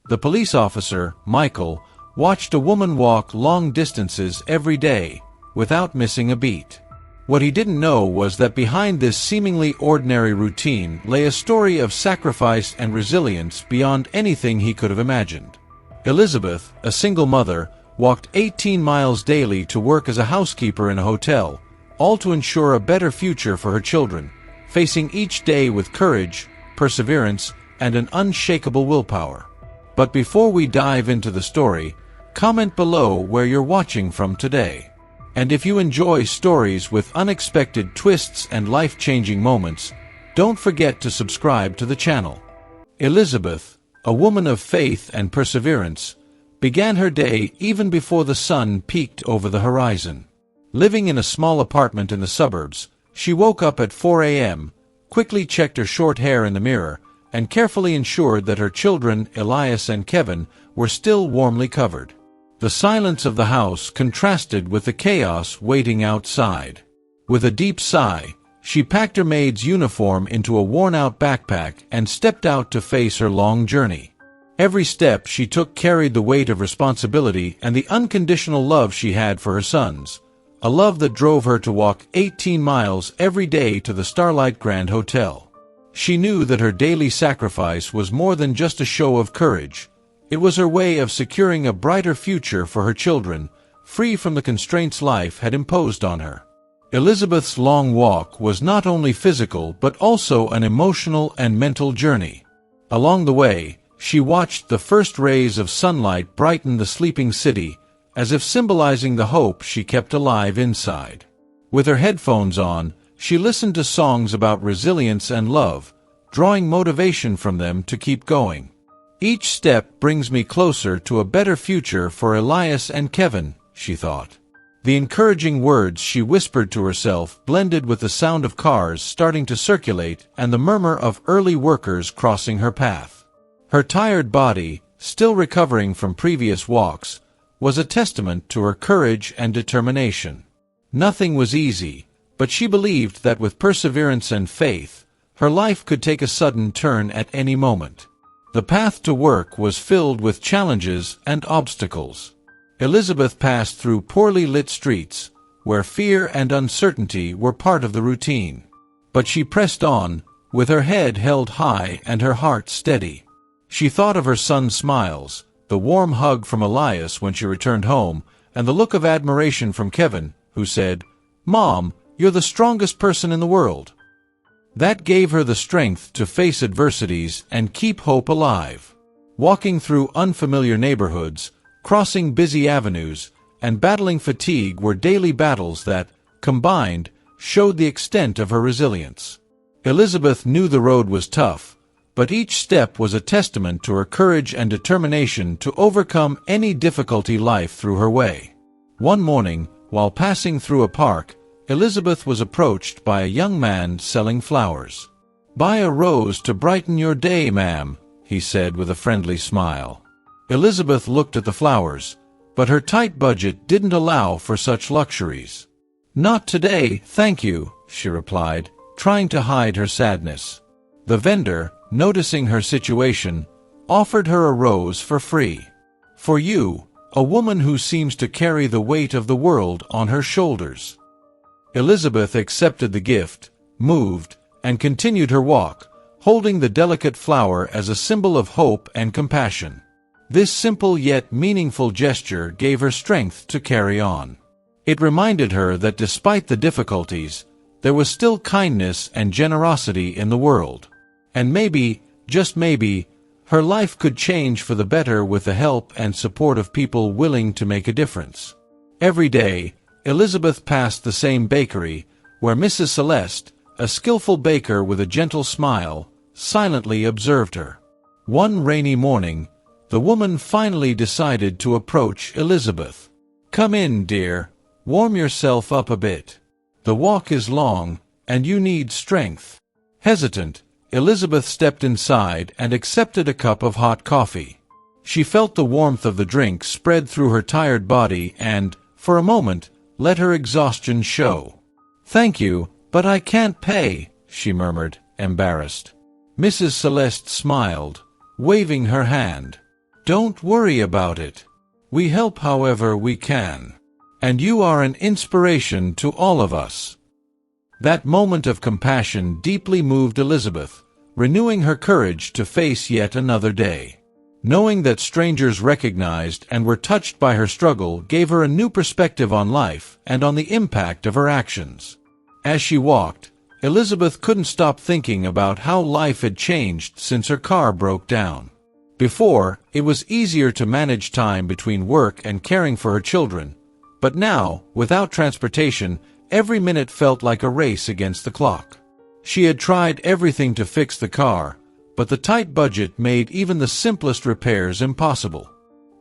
The police officer, Michael, watched a woman walk long distances every day, without missing a beat. What he didn't know was that behind this seemingly ordinary routine lay a story of sacrifice and resilience beyond anything he could have imagined. Elizabeth, a single mother, walked 18 miles daily to work as a housekeeper in a hotel, all to ensure a better future for her children, facing each day with courage, perseverance, and an unshakable willpower. But before we dive into the story, comment below where you're watching from today. And if you enjoy stories with unexpected twists and life-changing moments, don't forget to subscribe to the channel. Elizabeth, a woman of faith and perseverance, began her day even before the sun peeked over the horizon. Living in a small apartment in the suburbs, she woke up at 4 a.m., quickly checked her short hair in the mirror, and carefully ensured that her children, Elias and Kevin, were still warmly covered. The silence of the house contrasted with the chaos waiting outside. With a deep sigh, she packed her maid's uniform into a worn-out backpack and stepped out to face her long journey. Every step she took carried the weight of responsibility and the unconditional love she had for her sons, a love that drove her to walk 18 miles every day to the Starlight Grand Hotel. She knew that her daily sacrifice was more than just a show of courage. It was her way of securing a brighter future for her children, free from the constraints life had imposed on her. Elizabeth's long walk was not only physical but also an emotional and mental journey. Along the way, she watched the first rays of sunlight brighten the sleeping city, as if symbolizing the hope she kept alive inside. With her headphones on, she listened to songs about resilience and love, drawing motivation from them to keep going. Each step brings me closer to a better future for Elias and Kevin, she thought. The encouraging words she whispered to herself blended with the sound of cars starting to circulate and the murmur of early workers crossing her path. Her tired body, still recovering from previous walks, was a testament to her courage and determination. Nothing was easy, but she believed that with perseverance and faith, her life could take a sudden turn at any moment. The path to work was filled with challenges and obstacles. Elizabeth passed through poorly lit streets, where fear and uncertainty were part of the routine. But she pressed on, with her head held high and her heart steady. She thought of her son's smiles, the warm hug from Elias when she returned home, and the look of admiration from Kevin, who said, "Mom, you're the strongest person in the world." That gave her the strength to face adversities and keep hope alive. Walking through unfamiliar neighborhoods, crossing busy avenues, and battling fatigue were daily battles that, combined, showed the extent of her resilience. Elizabeth knew the road was tough, but each step was a testament to her courage and determination to overcome any difficulty life threw her way. One morning, while passing through a park, Elizabeth was approached by a young man selling flowers. "Buy a rose to brighten your day, ma'am," he said with a friendly smile. Elizabeth looked at the flowers, but her tight budget didn't allow for such luxuries. "Not today, thank you," she replied, trying to hide her sadness. The vendor, noticing her situation, offered her a rose for free. "For you, a woman who seems to carry the weight of the world on her shoulders." Elizabeth accepted the gift, moved, and continued her walk, holding the delicate flower as a symbol of hope and compassion. This simple yet meaningful gesture gave her strength to carry on. It reminded her that despite the difficulties, there was still kindness and generosity in the world. And maybe, just maybe, her life could change for the better with the help and support of people willing to make a difference. Every day, Elizabeth passed the same bakery, where Mrs. Celeste, a skillful baker with a gentle smile, silently observed her. One rainy morning, the woman finally decided to approach Elizabeth. "Come in, dear. Warm yourself up a bit. The walk is long, and you need strength." Hesitant, Elizabeth stepped inside and accepted a cup of hot coffee. She felt the warmth of the drink spread through her tired body and, for a moment, let her exhaustion show. "Thank you, but I can't pay," she murmured, embarrassed. Mrs. Celeste smiled, waving her hand. Don't worry about it. We help however we can. And you are an inspiration to all of us." That moment of compassion deeply moved Elizabeth, renewing her courage to face yet another day. Knowing that strangers recognized and were touched by her struggle gave her a new perspective on life and on the impact of her actions. As she walked, Elizabeth couldn't stop thinking about how life had changed since her car broke down. Before, it was easier to manage time between work and caring for her children, but now, without transportation, every minute felt like a race against the clock. She had tried everything to fix the car, but the tight budget made even the simplest repairs impossible.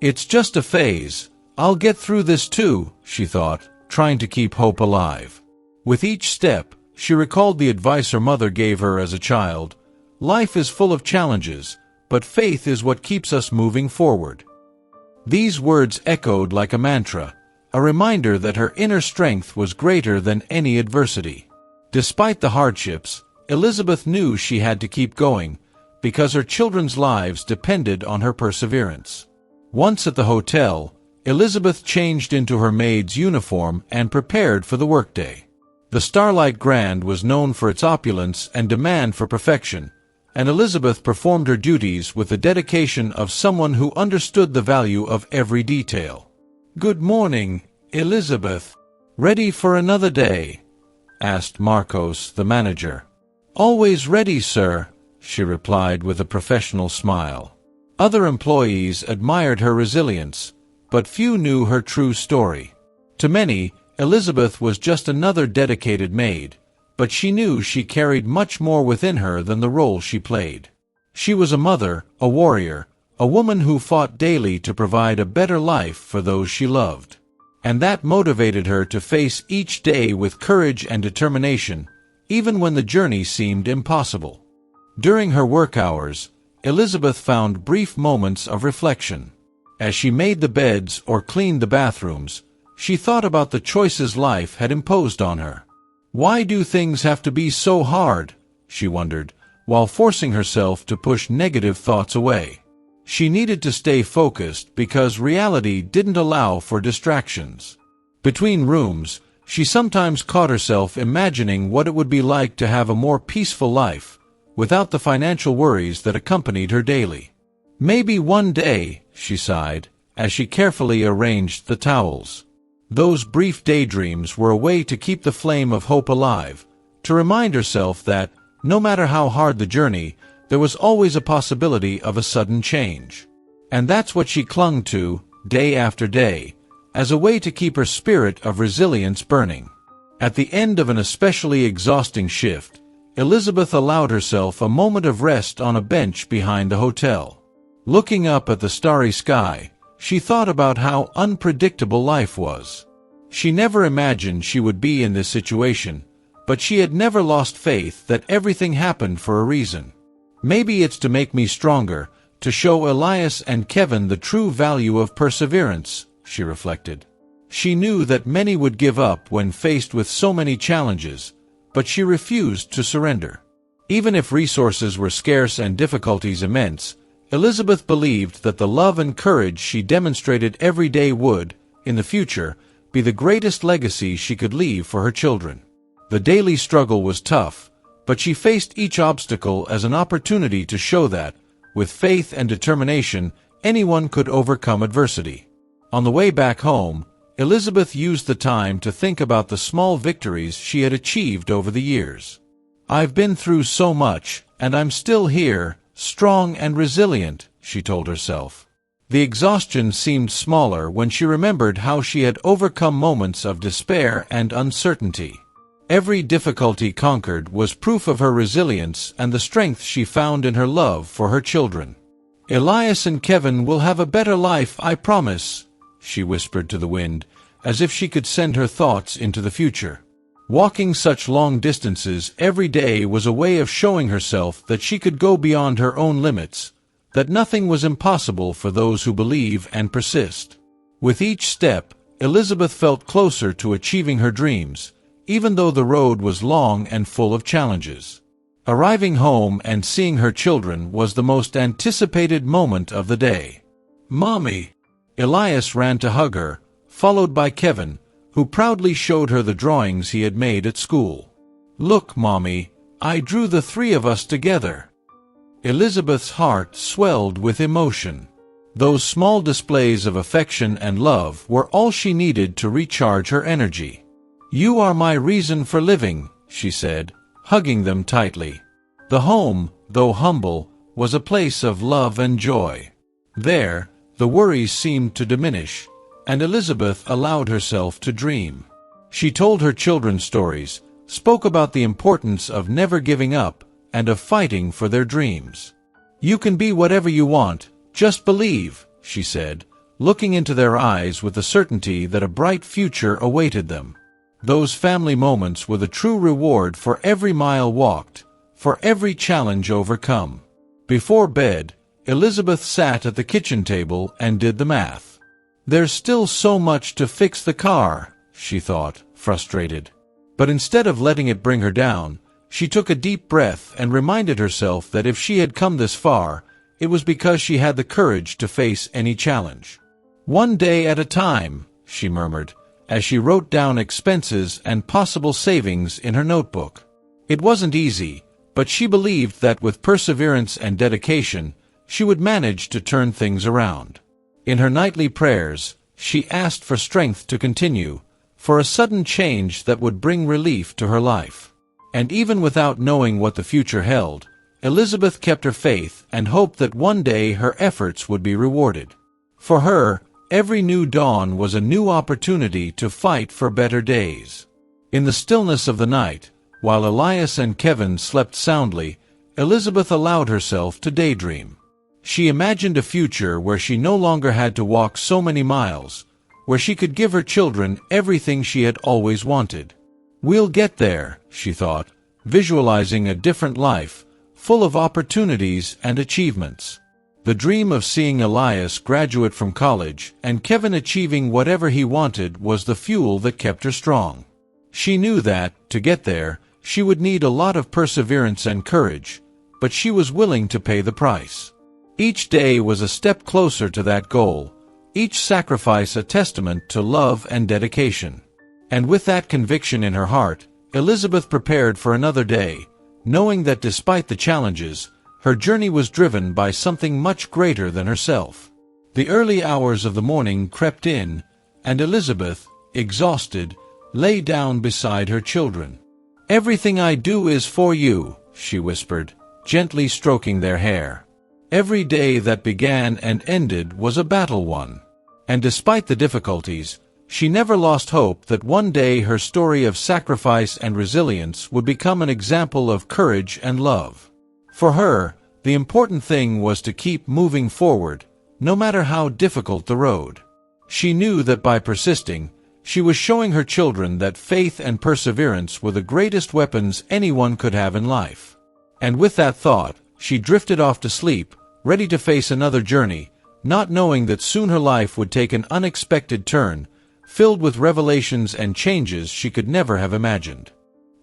"It's just a phase. I'll get through this too," she thought, trying to keep hope alive. With each step, she recalled the advice her mother gave her as a child: "Life is full of challenges, but faith is what keeps us moving forward." These words echoed like a mantra, a reminder that her inner strength was greater than any adversity. Despite the hardships, Elizabeth knew she had to keep going, because her children's lives depended on her perseverance. Once at the hotel, Elizabeth changed into her maid's uniform and prepared for the workday. The Starlight Grand was known for its opulence and demand for perfection, and Elizabeth performed her duties with the dedication of someone who understood the value of every detail. "Good morning, Elizabeth. Ready for another day?" asked Marcos, the manager. "Always ready, sir," she replied with a professional smile. Other employees admired her resilience, but few knew her true story. To many, Elizabeth was just another dedicated maid, but she knew she carried much more within her than the role she played. She was a mother, a warrior, a woman who fought daily to provide a better life for those she loved. And that motivated her to face each day with courage and determination, even when the journey seemed impossible. During her work hours, Elizabeth found brief moments of reflection. As she made the beds or cleaned the bathrooms, she thought about the choices life had imposed on her. "Why do things have to be so hard?" she wondered, while forcing herself to push negative thoughts away. She needed to stay focused because reality didn't allow for distractions. Between rooms, she sometimes caught herself imagining what it would be like to have a more peaceful life, without the financial worries that accompanied her daily. "Maybe one day," she sighed, as she carefully arranged the towels. Those brief daydreams were a way to keep the flame of hope alive, to remind herself that, no matter how hard the journey, there was always a possibility of a sudden change. And that's what she clung to, day after day, as a way to keep her spirit of resilience burning. At the end of an especially exhausting shift, Elizabeth allowed herself a moment of rest on a bench behind the hotel. Looking up at the starry sky, she thought about how unpredictable life was. She never imagined she would be in this situation, but she had never lost faith that everything happened for a reason. "Maybe it's to make me stronger, to show Elias and Kevin the true value of perseverance," she reflected. She knew that many would give up when faced with so many challenges, but she refused to surrender. Even if resources were scarce and difficulties immense, Elizabeth believed that the love and courage she demonstrated every day would, in the future, be the greatest legacy she could leave for her children. The daily struggle was tough, but she faced each obstacle as an opportunity to show that, with faith and determination, anyone could overcome adversity. On the way back home, Elizabeth used the time to think about the small victories she had achieved over the years. "I've been through so much, and I'm still here, strong and resilient," she told herself. The exhaustion seemed smaller when she remembered how she had overcome moments of despair and uncertainty. Every difficulty conquered was proof of her resilience and the strength she found in her love for her children. "Elias and Kevin will have a better life, I promise," she whispered to the wind, as if she could send her thoughts into the future. Walking such long distances every day was a way of showing herself that she could go beyond her own limits, that nothing was impossible for those who believe and persist. With each step, Elizabeth felt closer to achieving her dreams, even though the road was long and full of challenges. Arriving home and seeing her children was the most anticipated moment of the day. Mommy! Elias ran to hug her, followed by Kevin, who proudly showed her the drawings he had made at school. Look, Mommy, I drew the three of us together. Elizabeth's heart swelled with emotion. Those small displays of affection and love were all she needed to recharge her energy. You are my reason for living, she said, hugging them tightly. The home, though humble, was a place of love and joy. There, the worries seemed to diminish, and Elizabeth allowed herself to dream. She told her children stories, spoke about the importance of never giving up, and of fighting for their dreams. You can be whatever you want, just believe, she said, looking into their eyes with the certainty that a bright future awaited them. Those family moments were the true reward for every mile walked, for every challenge overcome. Before bed, Elizabeth sat at the kitchen table and did the math. There's still so much to fix the car, she thought, frustrated. But instead of letting it bring her down, she took a deep breath and reminded herself that if she had come this far, it was because she had the courage to face any challenge. One day at a time, she murmured, as she wrote down expenses and possible savings in her notebook. It wasn't easy, but she believed that with perseverance and dedication, she would manage to turn things around. In her nightly prayers, she asked for strength to continue, for a sudden change that would bring relief to her life. And even without knowing what the future held, Elizabeth kept her faith and hoped that one day her efforts would be rewarded. For her, every new dawn was a new opportunity to fight for better days. In the stillness of the night, while Elias and Kevin slept soundly, Elizabeth allowed herself to daydream. She imagined a future where she no longer had to walk so many miles, where she could give her children everything she had always wanted. We'll get there, she thought, visualizing a different life, full of opportunities and achievements. The dream of seeing Elias graduate from college and Kevin achieving whatever he wanted was the fuel that kept her strong. She knew that, to get there, she would need a lot of perseverance and courage, but she was willing to pay the price. Each day was a step closer to that goal, each sacrifice a testament to love and dedication. And with that conviction in her heart, Elizabeth prepared for another day, knowing that despite the challenges, her journey was driven by something much greater than herself. The early hours of the morning crept in, and Elizabeth, exhausted, lay down beside her children. Everything I do is for you, she whispered, gently stroking their hair. Every day that began and ended was a battle won. And despite the difficulties, she never lost hope that one day her story of sacrifice and resilience would become an example of courage and love. For her, the important thing was to keep moving forward, no matter how difficult the road. She knew that by persisting, she was showing her children that faith and perseverance were the greatest weapons anyone could have in life. And with that thought, she drifted off to sleep, ready to face another journey, not knowing that soon her life would take an unexpected turn, filled with revelations and changes she could never have imagined.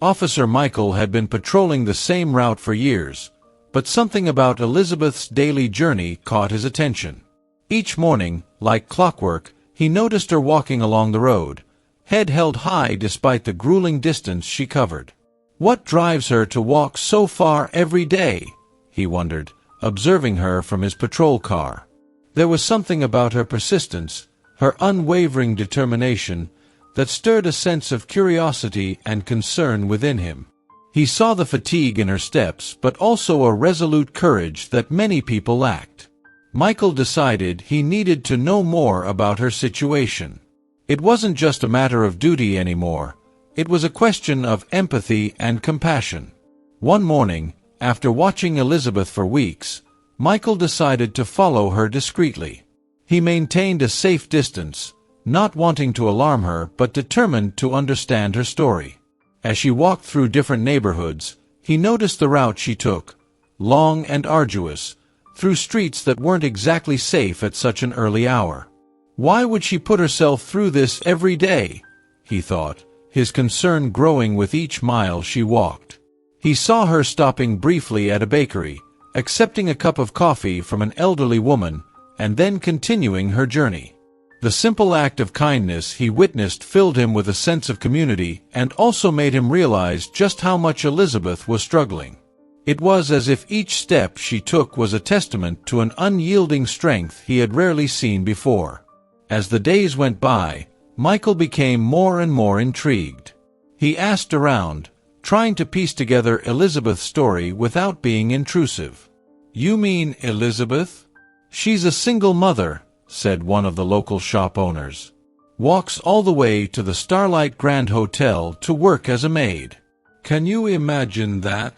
Officer Michael had been patrolling the same route for years, but something about Elizabeth's daily journey caught his attention. Each morning, like clockwork, he noticed her walking along the road, head held high despite the grueling distance she covered. What drives her to walk so far every day? He wondered, observing her from his patrol car. There was something about her persistence, her unwavering determination, that stirred a sense of curiosity and concern within him. He saw the fatigue in her steps, but also a resolute courage that many people lacked. Michael decided he needed to know more about her situation. It wasn't just a matter of duty anymore. It was a question of empathy and compassion. One morning, after watching Elizabeth for weeks, Michael decided to follow her discreetly. He maintained a safe distance, not wanting to alarm her but determined to understand her story. As she walked through different neighborhoods, he noticed the route she took, long and arduous, through streets that weren't exactly safe at such an early hour. Why would she put herself through this every day? He thought, his concern growing with each mile she walked. He saw her stopping briefly at a bakery, accepting a cup of coffee from an elderly woman, and then continuing her journey. The simple act of kindness he witnessed filled him with a sense of community and also made him realize just how much Elizabeth was struggling. It was as if each step she took was a testament to an unyielding strength he had rarely seen before. As the days went by, Michael became more and more intrigued. He asked around, trying to piece together Elizabeth's story without being intrusive. "You mean Elizabeth? She's a single mother," said one of the local shop owners. "Walks all the way to the Starlight Grand Hotel to work as a maid. Can you imagine that?"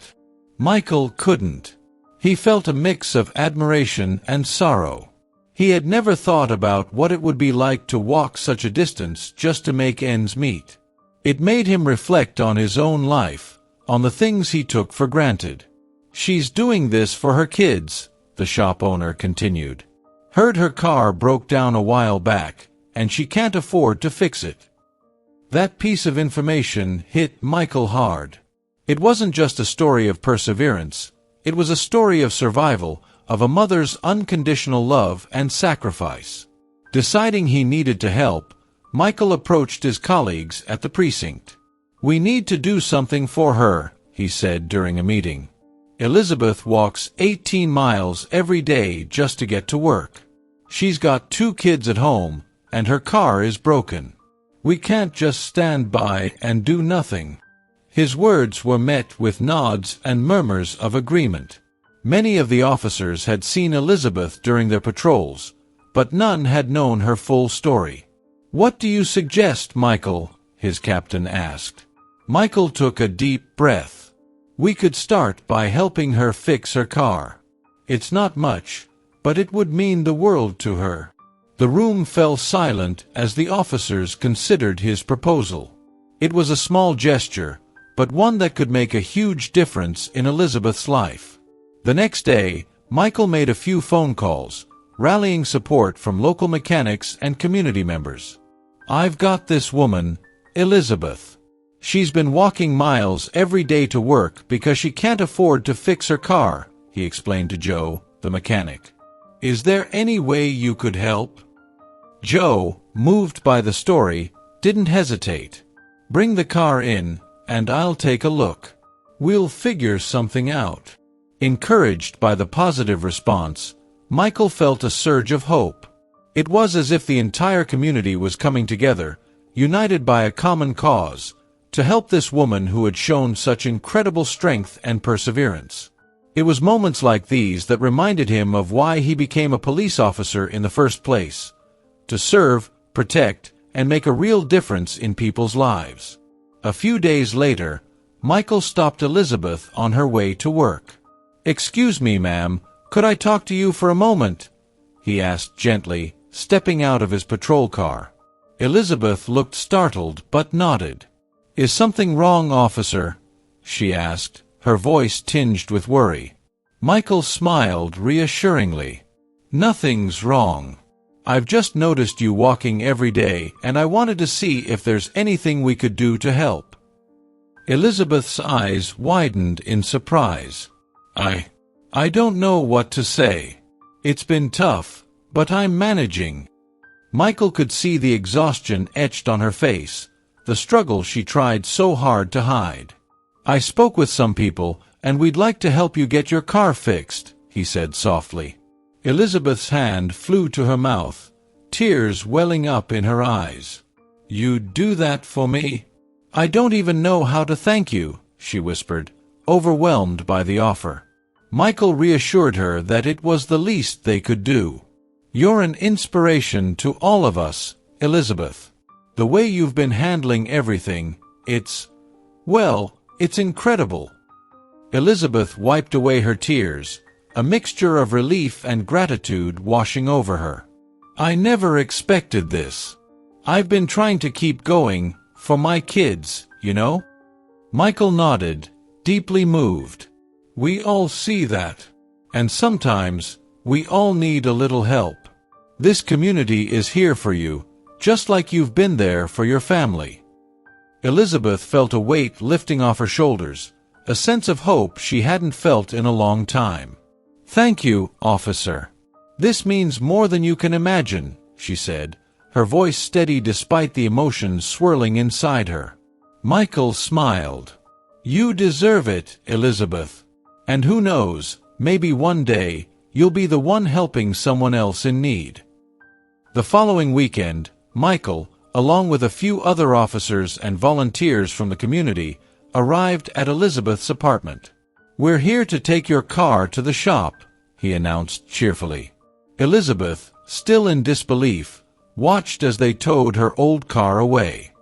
Michael couldn't. He felt a mix of admiration and sorrow. He had never thought about what it would be like to walk such a distance just to make ends meet. It made him reflect on his own life, on the things he took for granted. "She's doing this for her kids," the shop owner continued. "Heard her car broke down a while back, and she can't afford to fix it." That piece of information hit Michael hard. It wasn't just a story of perseverance, it was a story of survival, of a mother's unconditional love and sacrifice. Deciding he needed to help, Michael approached his colleagues at the precinct. "We need to do something for her," he said during a meeting. "Elizabeth walks 18 miles every day just to get to work. She's got 2 kids at home, and her car is broken. We can't just stand by and do nothing." His words were met with nods and murmurs of agreement. Many of the officers had seen Elizabeth during their patrols, but none had known her full story. "What do you suggest, Michael?" his captain asked. Michael took a deep breath. "We could start by helping her fix her car. It's not much, but it would mean the world to her." The room fell silent as the officers considered his proposal. It was a small gesture, but one that could make a huge difference in Elizabeth's life. The next day, Michael made a few phone calls, rallying support from local mechanics and community members. "I've got this woman, Elizabeth. She's been walking miles every day to work because she can't afford to fix her car," he explained to Joe, the mechanic. "Is there any way you could help?" Joe, moved by the story, didn't hesitate. "Bring the car in, and I'll take a look. We'll figure something out." Encouraged by the positive response, Michael felt a surge of hope. It was as if the entire community was coming together, united by a common cause, to help this woman who had shown such incredible strength and perseverance. It was moments like these that reminded him of why he became a police officer in the first place: to serve, protect, and make a real difference in people's lives. A few days later, Michael stopped Elizabeth on her way to work. "Excuse me, ma'am, could I talk to you for a moment?" he asked gently, stepping out of his patrol car. Elizabeth looked startled but nodded. "Is something wrong, officer?" she asked, her voice tinged with worry. Michael smiled reassuringly. "Nothing's wrong. I've just noticed you walking every day, and I wanted to see if there's anything we could do to help." Elizabeth's eyes widened in surprise. I don't know what to say. It's been tough, but I'm managing." Michael could see the exhaustion etched on her face, the struggle she tried so hard to hide. "I spoke with some people, and we'd like to help you get your car fixed," he said softly. Elizabeth's hand flew to her mouth, tears welling up in her eyes. "You'd do that for me?" "I don't even know how to thank you," she whispered, overwhelmed by the offer. Michael reassured her that it was the least they could do. "You're an inspiration to all of us, Elizabeth. The way you've been handling everything, it's incredible." Elizabeth wiped away her tears, a mixture of relief and gratitude washing over her. "I never expected this. I've been trying to keep going, for my kids, you know?" Michael nodded, deeply moved. "We all see that. And sometimes, we all need a little help. This community is here for you, just like you've been there for your family." Elizabeth felt a weight lifting off her shoulders, a sense of hope she hadn't felt in a long time. "Thank you, officer. "This means more than you can imagine," she said, her voice steady despite the emotions swirling inside her. Michael smiled. "You deserve it, Elizabeth. And who knows, maybe one day, you'll be the one helping someone else in need." The following weekend, Michael, along with a few other officers and volunteers from the community, arrived at Elizabeth's apartment. "We're here to take your car to the shop," he announced cheerfully. Elizabeth, still in disbelief, watched as they towed her old car away.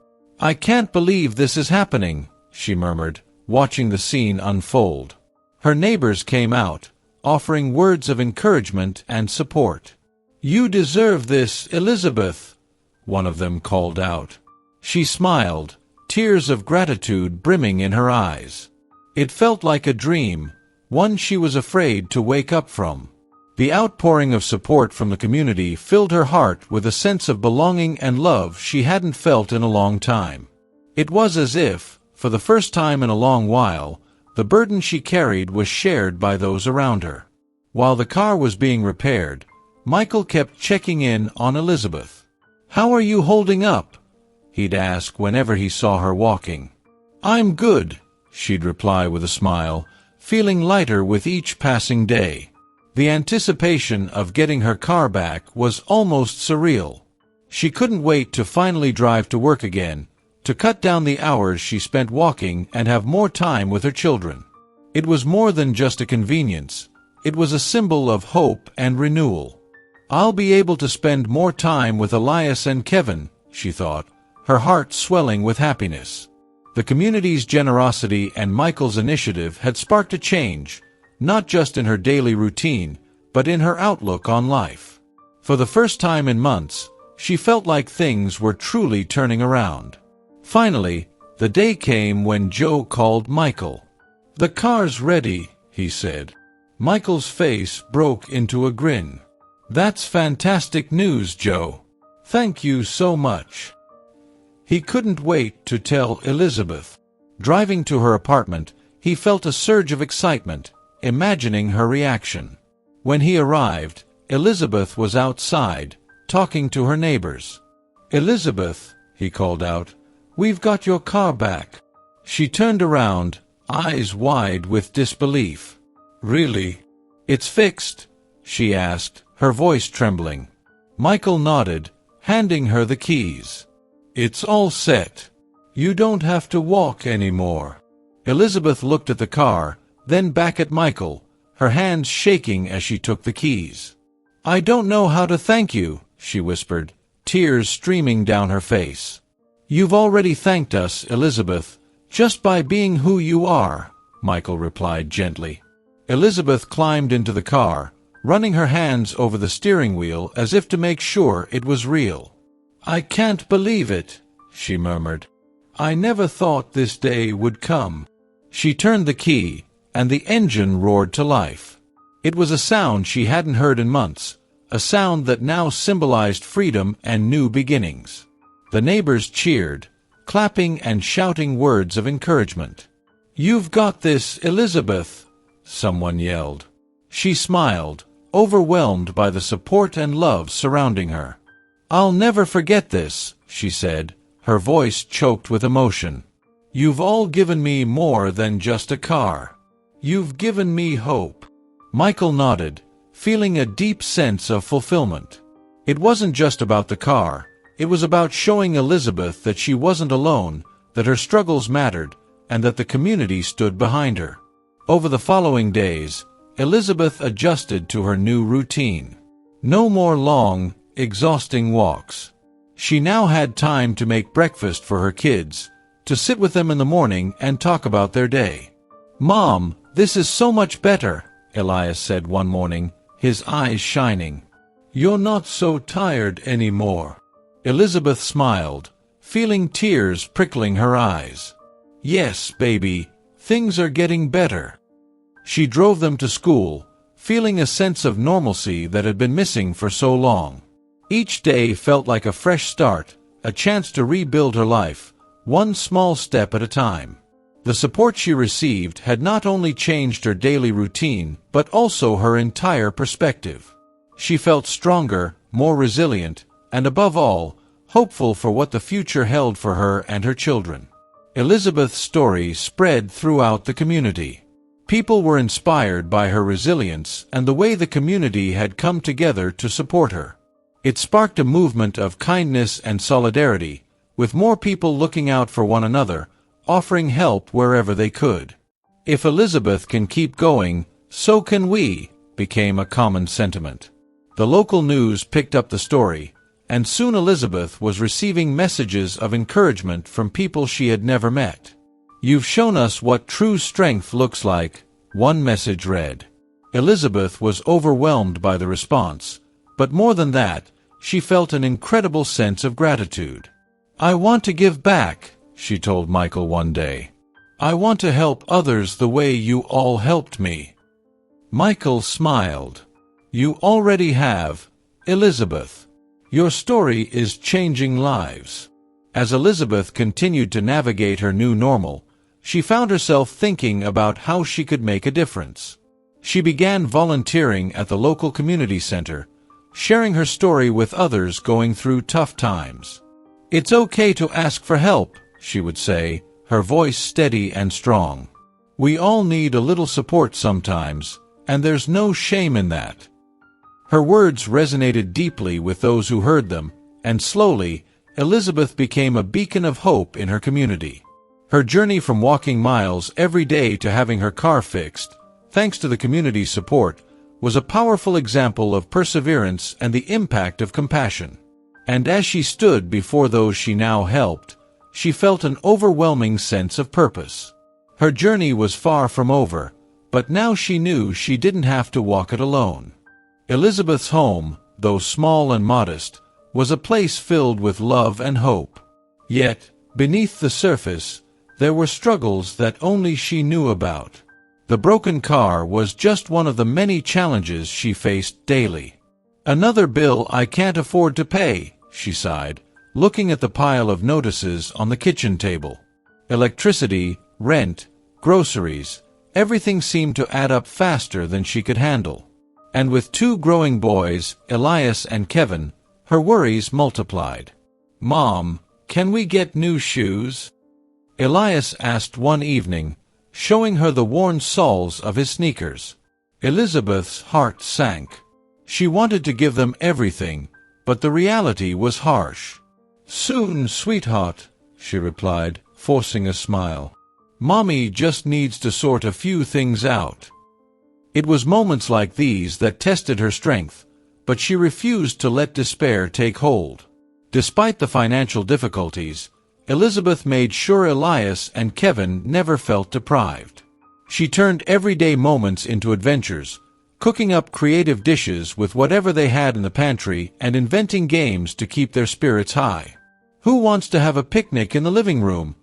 "I can't believe this is happening," she murmured, watching the scene unfold. Her neighbors came out, offering words of encouragement and support. "You deserve this, Elizabeth," one of them called out. She smiled, tears of gratitude brimming in her eyes. It felt like a dream, one she was afraid to wake up from. The outpouring of support from the community filled her heart with a sense of belonging and love she hadn't felt in a long time. It was as if, for the first time in a long while, the burden she carried was shared by those around her. While the car was being repaired, Michael kept checking in on Elizabeth. "How are you holding up?" he'd ask whenever he saw her walking. "I'm good," she'd reply with a smile, feeling lighter with each passing day. The anticipation of getting her car back was almost surreal. She couldn't wait to finally drive to work again, to cut down the hours she spent walking and have more time with her children. It was more than just a convenience. It was a symbol of hope and renewal. "I'll be able to spend more time with Elias and Kevin," she thought, her heart swelling with happiness. The community's generosity and Michael's initiative had sparked a change, not just in her daily routine, but in her outlook on life. For the first time in months, she felt like things were truly turning around. Finally, the day came when Joe called Michael. "The car's ready," he said. Michael's face broke into a grin. "That's fantastic news, Joe. Thank you so much." He couldn't wait to tell Elizabeth. Driving to her apartment, he felt a surge of excitement, imagining her reaction. When he arrived, Elizabeth was outside, talking to her neighbors. "Elizabeth," he called out, "we've got your car back." She turned around, eyes wide with disbelief. "Really? It's fixed?" she asked, her voice trembling. Michael nodded, handing her the keys. "It's all set. You don't have to walk anymore." Elizabeth looked at the car, then back at Michael, her hands shaking as she took the keys. "I don't know how to thank you," she whispered, tears streaming down her face. "You've already thanked us, Elizabeth, just by being who you are," Michael replied gently. Elizabeth climbed into the car, running her hands over the steering wheel as if to make sure it was real. "I can't believe it," she murmured. "I never thought this day would come." She turned the key, and the engine roared to life. It was a sound she hadn't heard in months, a sound that now symbolized freedom and new beginnings. The neighbors cheered, clapping and shouting words of encouragement. "You've got this, Elizabeth," someone yelled. She smiled, overwhelmed by the support and love surrounding her. "I'll never forget this," she said, her voice choked with emotion. "You've all given me more than just a car. You've given me hope." Michael nodded, feeling a deep sense of fulfillment. It wasn't just about the car. It was about showing Elizabeth that she wasn't alone, that her struggles mattered, and that the community stood behind her. Over the following days, Elizabeth adjusted to her new routine. No more long, exhausting walks. She now had time to make breakfast for her kids, to sit with them in the morning and talk about their day. "Mom, this is so much better," Elias said one morning, his eyes shining. "You're not so tired anymore." Elizabeth smiled, feeling tears prickling her eyes. "Yes, baby, things are getting better." She drove them to school, feeling a sense of normalcy that had been missing for so long. Each day felt like a fresh start, a chance to rebuild her life, one small step at a time. The support she received had not only changed her daily routine, but also her entire perspective. She felt stronger, more resilient, and above all, hopeful for what the future held for her and her children. Elizabeth's story spread throughout the community. People were inspired by her resilience and the way the community had come together to support her. It sparked a movement of kindness and solidarity, with more people looking out for one another, offering help wherever they could. "If Elizabeth can keep going, so can we," became a common sentiment. The local news picked up the story, and soon Elizabeth was receiving messages of encouragement from people she had never met. "You've shown us what true strength looks like," one message read. Elizabeth was overwhelmed by the response, but more than that, she felt an incredible sense of gratitude. "I want to give back," she told Michael one day. "I want to help others the way you all helped me." Michael smiled. "You already have, Elizabeth. Your story is changing lives." As Elizabeth continued to navigate her new normal, she found herself thinking about how she could make a difference. She began volunteering at the local community center, sharing her story with others going through tough times. "It's okay to ask for help," she would say, her voice steady and strong. "We all need a little support sometimes, and there's no shame in that." Her words resonated deeply with those who heard them, and slowly, Elizabeth became a beacon of hope in her community. Her journey from walking miles every day to having her car fixed, thanks to the community's support, was a powerful example of perseverance and the impact of compassion. And as she stood before those she now helped, she felt an overwhelming sense of purpose. Her journey was far from over, but now she knew she didn't have to walk it alone. Elizabeth's home, though small and modest, was a place filled with love and hope. Yet, beneath the surface, there were struggles that only she knew about. The broken car was just one of the many challenges she faced daily. "Another bill I can't afford to pay," she sighed, looking at the pile of notices on the kitchen table. Electricity, rent, groceries, everything seemed to add up faster than she could handle. And with two growing boys, Elias and Kevin, her worries multiplied. "Mom, can we get new shoes?" Elias asked one evening, showing her the worn soles of his sneakers. Elizabeth's heart sank. She wanted to give them everything, but the reality was harsh. "Soon, sweetheart," she replied, forcing a smile. "Mommy just needs to sort a few things out." It was moments like these that tested her strength, but she refused to let despair take hold. Despite the financial difficulties, Elizabeth made sure Elias and Kevin never felt deprived. She turned everyday moments into adventures, cooking up creative dishes with whatever they had in the pantry and inventing games to keep their spirits high. "Who wants to have a picnic in the living room?"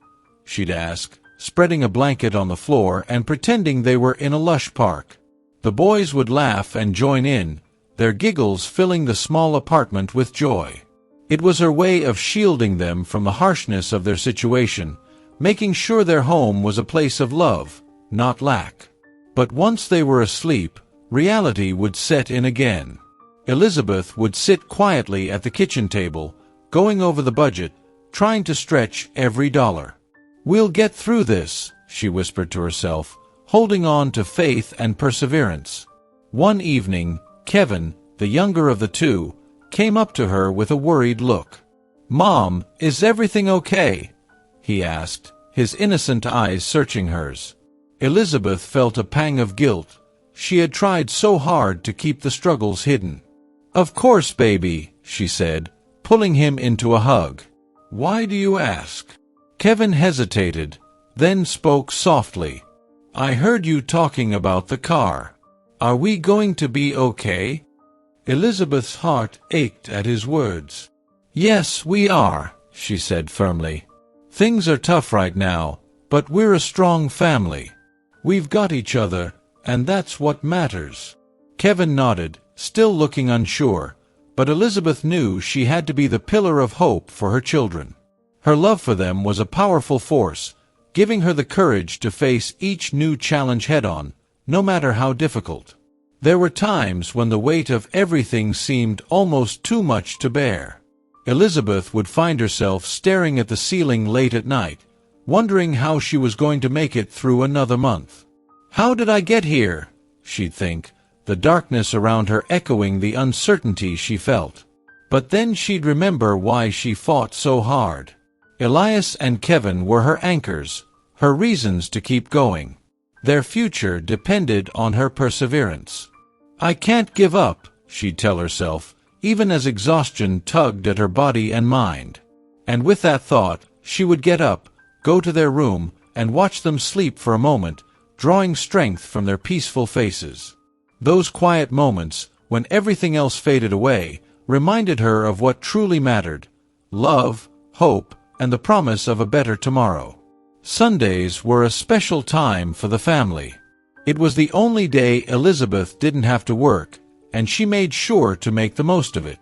she'd ask, spreading a blanket on the floor and pretending they were in a lush park. The boys would laugh and join in, their giggles filling the small apartment with joy. It was her way of shielding them from the harshness of their situation, making sure their home was a place of love, not lack. But once they were asleep, reality would set in again. Elizabeth would sit quietly at the kitchen table, going over the budget, trying to stretch every dollar. "We'll get through this," she whispered to herself, holding on to faith and perseverance. One evening, Kevin, the younger of the two, came up to her with a worried look. "Mom, is everything okay?" he asked, his innocent eyes searching hers. Elizabeth felt a pang of guilt. She had tried so hard to keep the struggles hidden. "Of course, baby," she said, pulling him into a hug. "Why do you ask?" Kevin hesitated, then spoke softly. "I heard you talking about the car. Are we going to be okay?" Elizabeth's heart ached at his words. "Yes, we are," she said firmly. "Things are tough right now, but we're a strong family. We've got each other, and that's what matters." Kevin nodded, still looking unsure, but Elizabeth knew she had to be the pillar of hope for her children. Her love for them was a powerful force, giving her the courage to face each new challenge head-on, no matter how difficult. There were times when the weight of everything seemed almost too much to bear. Elizabeth would find herself staring at the ceiling late at night, wondering how she was going to make it through another month. "How did I get here?" she'd think, the darkness around her echoing the uncertainty she felt. But then she'd remember why she fought so hard. Elias and Kevin were her anchors, her reasons to keep going. Their future depended on her perseverance. "I can't give up," she'd tell herself, even as exhaustion tugged at her body and mind. And with that thought, she would get up, go to their room, and watch them sleep for a moment, drawing strength from their peaceful faces. Those quiet moments, when everything else faded away, reminded her of what truly mattered: love, hope, and the promise of a better tomorrow. Sundays were a special time for the family. It was the only day Elizabeth didn't have to work, and she made sure to make the most of it.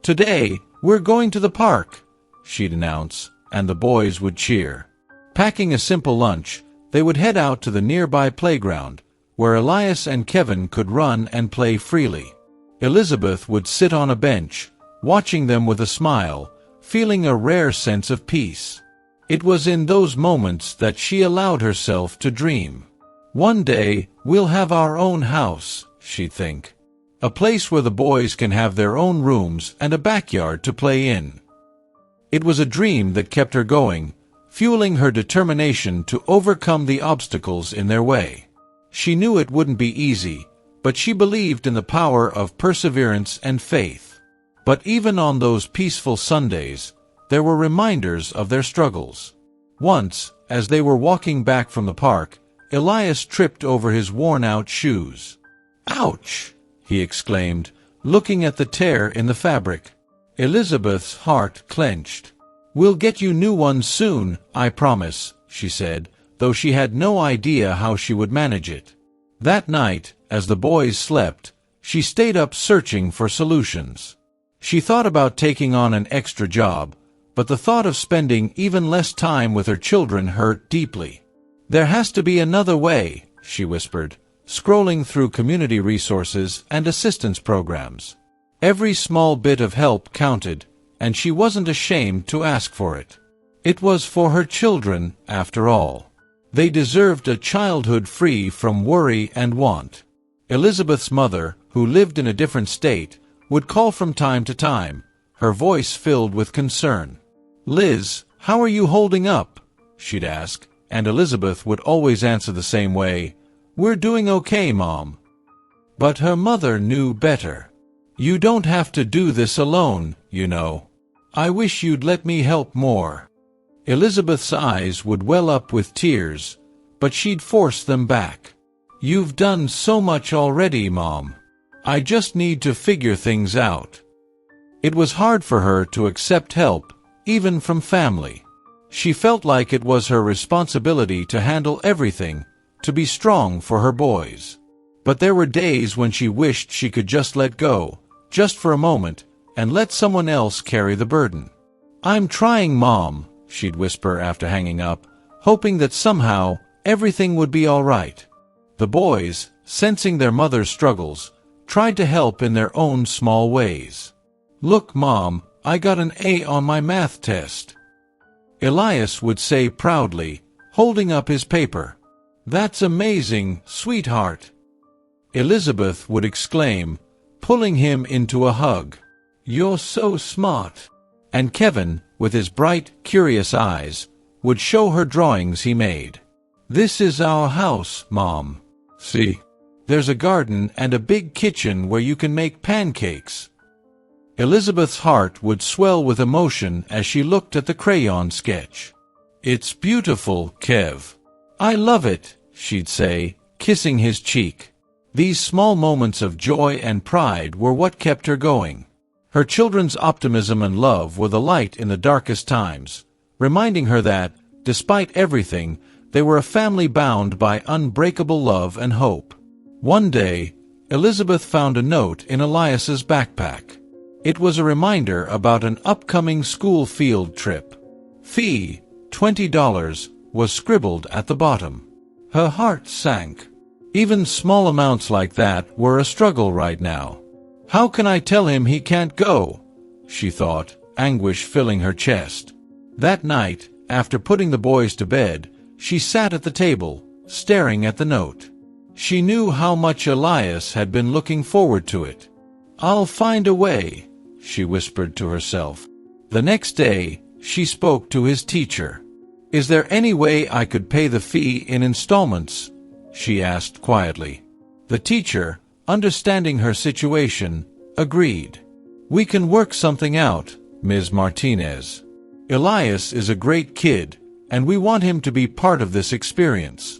"Today, we're going to the park," she'd announce, and the boys would cheer. Packing a simple lunch, they would head out to the nearby playground, where Elias and Kevin could run and play freely. Elizabeth would sit on a bench, watching them with a smile, feeling a rare sense of peace. It was in those moments that she allowed herself to dream. "One day, we'll have our own house," she'd think. "A place where the boys can have their own rooms and a backyard to play in." It was a dream that kept her going, fueling her determination to overcome the obstacles in their way. She knew it wouldn't be easy, but she believed in the power of perseverance and faith. But even on those peaceful Sundays, there were reminders of their struggles. Once, as they were walking back from the park, Elias tripped over his worn-out shoes. "Ouch!" he exclaimed, looking at the tear in the fabric. Elizabeth's heart clenched. "We'll get you new ones soon, I promise," she said, though she had no idea how she would manage it. That night, as the boys slept, she stayed up searching for solutions. She thought about taking on an extra job, but the thought of spending even less time with her children hurt deeply. "There has to be another way," she whispered, scrolling through community resources and assistance programs. Every small bit of help counted, and she wasn't ashamed to ask for it. It was for her children, after all. They deserved a childhood free from worry and want. Elizabeth's mother, who lived in a different state, would call from time to time, her voice filled with concern. "Liz, how are you holding up?" she'd ask, and Elizabeth would always answer the same way, "We're doing okay, Mom." But her mother knew better. "You don't have to do this alone, you know. I wish you'd let me help more." Elizabeth's eyes would well up with tears, but she'd force them back. "You've done so much already, Mom. I just need to figure things out." It was hard for her to accept help, even from family. She felt like it was her responsibility to handle everything, to be strong for her boys. But there were days when she wished she could just let go, just for a moment, and let someone else carry the burden. "I'm trying, Mom," she'd whisper after hanging up, hoping that somehow everything would be all right. The boys, sensing their mother's struggles, tried to help in their own small ways. "Look, Mom, I got an A on my math test," Elias would say proudly, holding up his paper. "That's amazing, sweetheart," Elizabeth would exclaim, pulling him into a hug. "You're so smart." And Kevin, with his bright, curious eyes, would show her drawings he made. "This is our house, Mom. See? There's a garden and a big kitchen where you can make pancakes." Elizabeth's heart would swell with emotion as she looked at the crayon sketch. "It's beautiful, Kev. I love it," she'd say, kissing his cheek. These small moments of joy and pride were what kept her going. Her children's optimism and love were the light in the darkest times, reminding her that, despite everything, they were a family bound by unbreakable love and hope. One day, Elizabeth found a note in Elias's backpack. It was a reminder about an upcoming school field trip. Fee, $20, was scribbled at the bottom. Her heart sank. Even small amounts like that were a struggle right now. How can I tell him he can't go? She thought, anguish filling her chest. That night, after putting the boys to bed, she sat at the table, staring at the note. She knew how much Elias had been looking forward to it. "I'll find a way," she whispered to herself. The next day, she spoke to his teacher. "Is there any way I could pay the fee in installments?" she asked quietly. The teacher, understanding her situation, agreed. "We can work something out, Ms. Martinez. Elias is a great kid, and we want him to be part of this experience."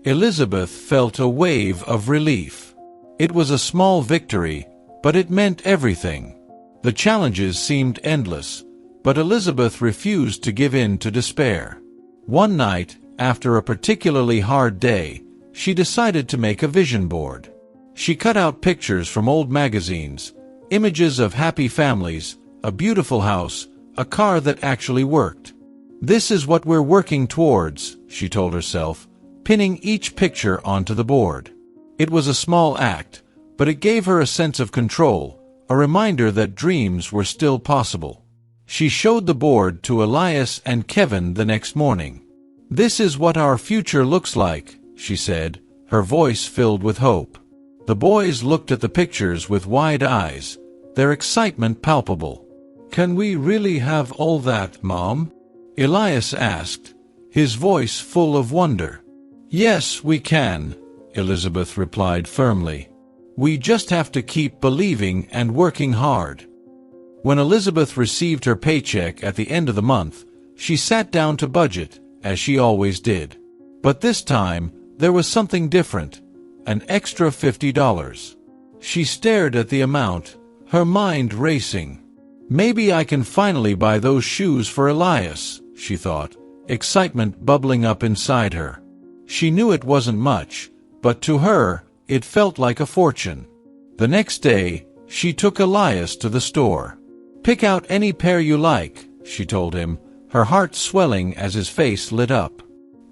Elizabeth felt a wave of relief. It was a small victory, but it meant everything. The challenges seemed endless, but Elizabeth refused to give in to despair. One night, after a particularly hard day, she decided to make a vision board. She cut out pictures from old magazines, images of happy families, a beautiful house, a car that actually worked. "This is what we're working towards," she told herself, pinning each picture onto the board. It was a small act, but it gave her a sense of control, a reminder that dreams were still possible. She showed the board to Elias and Kevin the next morning. "This is what our future looks like," she said, her voice filled with hope. The boys looked at the pictures with wide eyes, their excitement palpable. "Can we really have all that, Mom?" Elias asked, his voice full of wonder. "Yes, we can," Elizabeth replied firmly. "We just have to keep believing and working hard." When Elizabeth received her paycheck at the end of the month, she sat down to budget, as she always did. But this time, there was something different, an extra $50. She stared at the amount, her mind racing. "Maybe I can finally buy those shoes for Elias," she thought, excitement bubbling up inside her. She knew it wasn't much, but to her, it felt like a fortune. The next day, she took Elias to the store. "Pick out any pair you like," she told him, her heart swelling as his face lit up.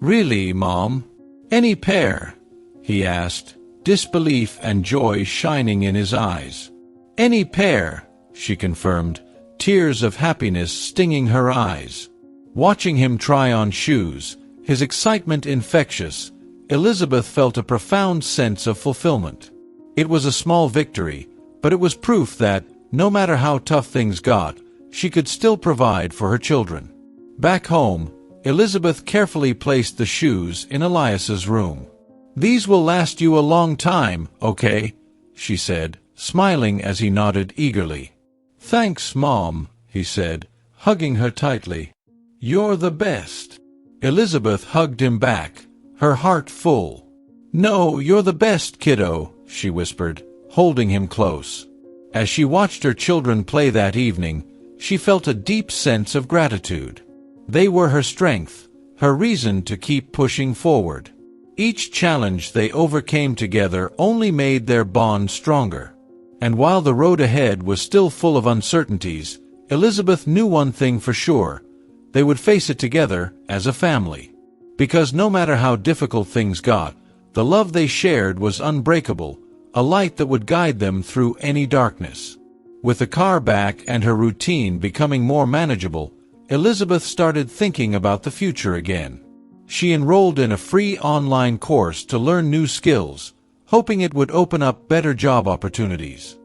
"Really, Mom? Any pair?" he asked, disbelief and joy shining in his eyes. "Any pair," she confirmed, tears of happiness stinging her eyes. Watching him try on shoes, his excitement infectious, Elizabeth felt a profound sense of fulfillment. It was a small victory, but it was proof that, no matter how tough things got, she could still provide for her children. Back home, Elizabeth carefully placed the shoes in Elias's room. "These will last you a long time, okay?" she said, smiling as he nodded eagerly. "Thanks, Mom," he said, hugging her tightly. "You're the best." Elizabeth hugged him back, her heart full. "No, you're the best, kiddo," she whispered, holding him close. As she watched her children play that evening, she felt a deep sense of gratitude. They were her strength, her reason to keep pushing forward. Each challenge they overcame together only made their bond stronger. And while the road ahead was still full of uncertainties, Elizabeth knew one thing for sure: they would face it together as a family. Because no matter how difficult things got, the love they shared was unbreakable, a light that would guide them through any darkness. With the car back and her routine becoming more manageable, Elizabeth started thinking about the future again. She enrolled in a free online course to learn new skills, hoping it would open up better job opportunities.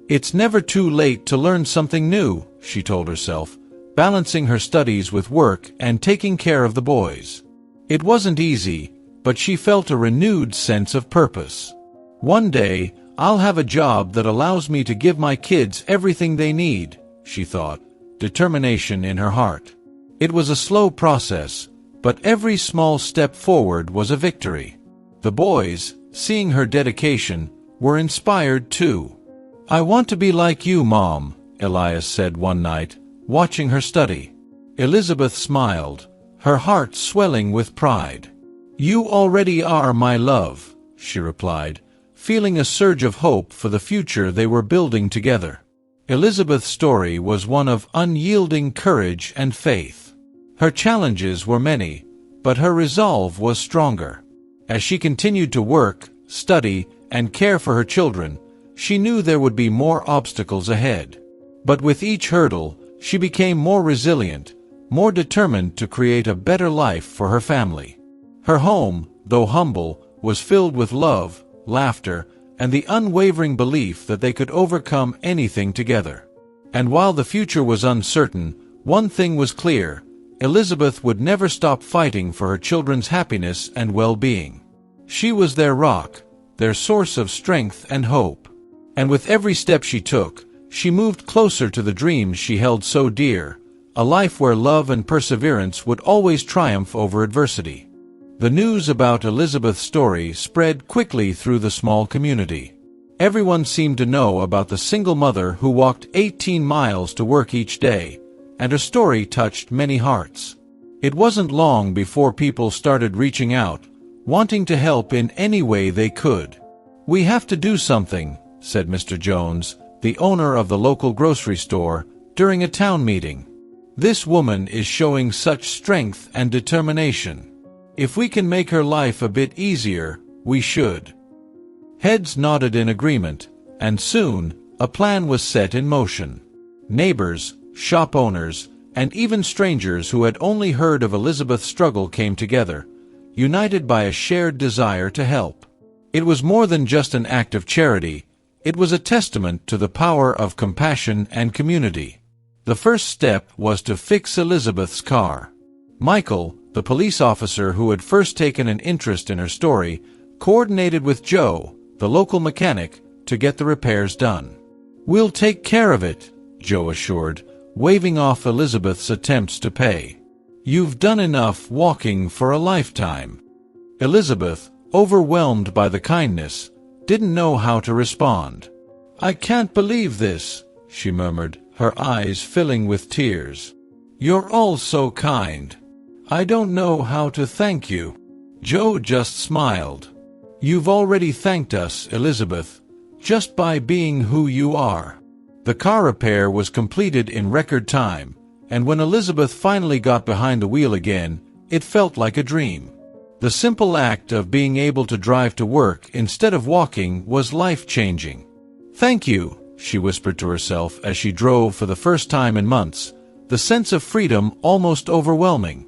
"It's never too late to learn something new," she told herself, balancing her studies with work and taking care of the boys. It wasn't easy, but she felt a renewed sense of purpose. "One day, I'll have a job that allows me to give my kids everything they need," she thought, determination in her heart. It was a slow process, but every small step forward was a victory. The boys, seeing her dedication, were inspired too. "I want to be like you, Mom," Elias said one night, watching her study. Elizabeth smiled, her heart swelling with pride. "You already are, my love," she replied, feeling a surge of hope for the future they were building together. Elizabeth's story was one of unyielding courage and faith. Her challenges were many, but her resolve was stronger. As she continued to work, study, and care for her children, she knew there would be more obstacles ahead. But with each hurdle, she became more resilient, more determined to create a better life for her family. Her home, though humble, was filled with love, laughter, and the unwavering belief that they could overcome anything together. And while the future was uncertain, one thing was clear: Elizabeth would never stop fighting for her children's happiness and well-being. She was their rock, their source of strength and hope. And with every step she took, she moved closer to the dreams she held so dear, a life where love and perseverance would always triumph over adversity. The news about Elizabeth's story spread quickly through the small community. Everyone seemed to know about the single mother who walked 18 miles to work each day, and her story touched many hearts. It wasn't long before people started reaching out, wanting to help in any way they could. "We have to do something," said Mr. Jones, the owner of the local grocery store, during a town meeting. "This woman is showing such strength and determination. If we can make her life a bit easier, we should." Heads nodded in agreement, and soon, a plan was set in motion. Neighbors, shop owners, and even strangers who had only heard of Elizabeth's struggle came together, united by a shared desire to help. It was more than just an act of charity, it was a testament to the power of compassion and community. The first step was to fix Elizabeth's car. Michael, the police officer who had first taken an interest in her story, coordinated with Joe, the local mechanic, to get the repairs done. "We'll take care of it," Joe assured, waving off Elizabeth's attempts to pay. "You've done enough walking for a lifetime." Elizabeth, overwhelmed by the kindness, didn't know how to respond. "I can't believe this," she murmured, her eyes filling with tears. "You're all so kind. I don't know how to thank you." Joe just smiled. "You've already thanked us, Elizabeth, just by being who you are." The car repair was completed in record time, and when Elizabeth finally got behind the wheel again, it felt like a dream. The simple act of being able to drive to work instead of walking was life-changing. "Thank you," she whispered to herself as she drove for the first time in months, the sense of freedom almost overwhelming.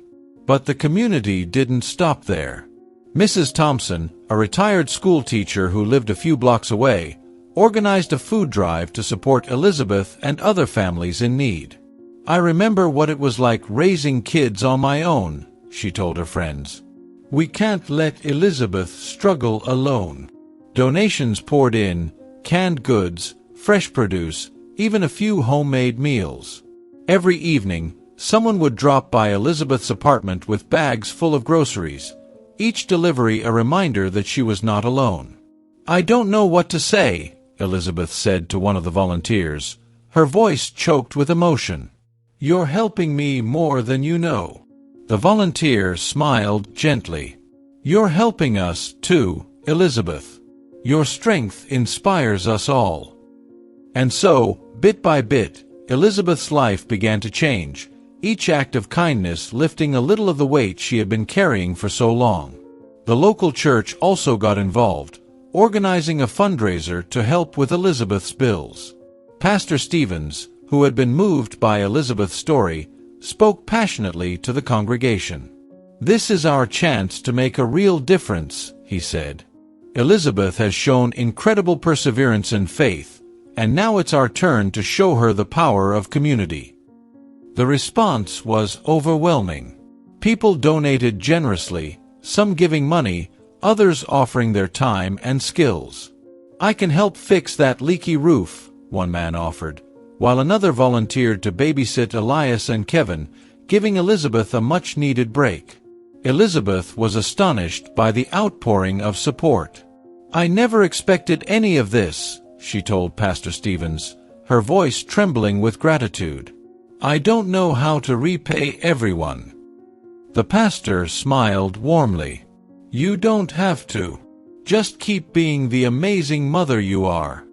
But the community didn't stop there. Mrs. Thompson, a retired school teacher who lived a few blocks away, organized a food drive to support Elizabeth and other families in need. "I remember what it was like raising kids on my own," she told her friends. "We can't let Elizabeth struggle alone." Donations poured in, canned goods, fresh produce, even a few homemade meals. Every evening, someone would drop by Elizabeth's apartment with bags full of groceries, each delivery a reminder that she was not alone. "I don't know what to say," Elizabeth said to one of the volunteers, her voice choked with emotion. "You're helping me more than you know." The volunteer smiled gently. "You're helping us, too, Elizabeth. Your strength inspires us all." And so, bit by bit, Elizabeth's life began to change, each act of kindness lifting a little of the weight she had been carrying for so long. The local church also got involved, organizing a fundraiser to help with Elizabeth's bills. Pastor Stevens, who had been moved by Elizabeth's story, spoke passionately to the congregation. "This is our chance to make a real difference," he said. "Elizabeth has shown incredible perseverance and faith, and now it's our turn to show her the power of community." The response was overwhelming. People donated generously, some giving money, others offering their time and skills. "I can help fix that leaky roof," one man offered, while another volunteered to babysit Elias and Kevin, giving Elizabeth a much-needed break. Elizabeth was astonished by the outpouring of support. "I never expected any of this," she told Pastor Stevens, her voice trembling with gratitude. "I don't know how to repay everyone." The pastor smiled warmly. "You don't have to. Just keep being the amazing mother you are."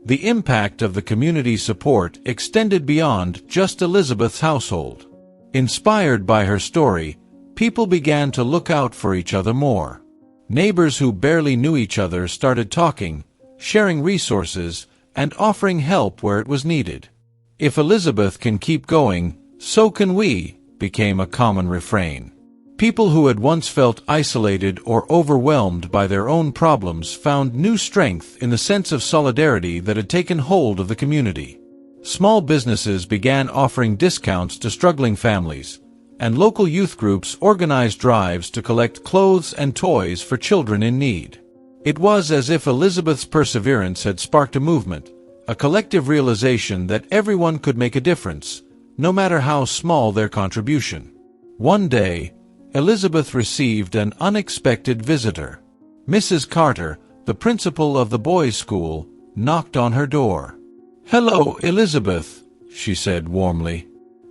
The impact of the community support extended beyond just Elizabeth's household. Inspired by her story, people began to look out for each other more. Neighbors who barely knew each other started talking, sharing resources, and offering help where it was needed. "If Elizabeth can keep going, so can we," became a common refrain. People who had once felt isolated or overwhelmed by their own problems found new strength in the sense of solidarity that had taken hold of the community. Small businesses began offering discounts to struggling families, and local youth groups organized drives to collect clothes and toys for children in need. It was as if Elizabeth's perseverance had sparked a movement, a collective realization that everyone could make a difference, no matter how small their contribution. One day, Elizabeth received an unexpected visitor. Mrs. Carter, the principal of the boys' school, knocked on her door. "Hello, Elizabeth," she said warmly.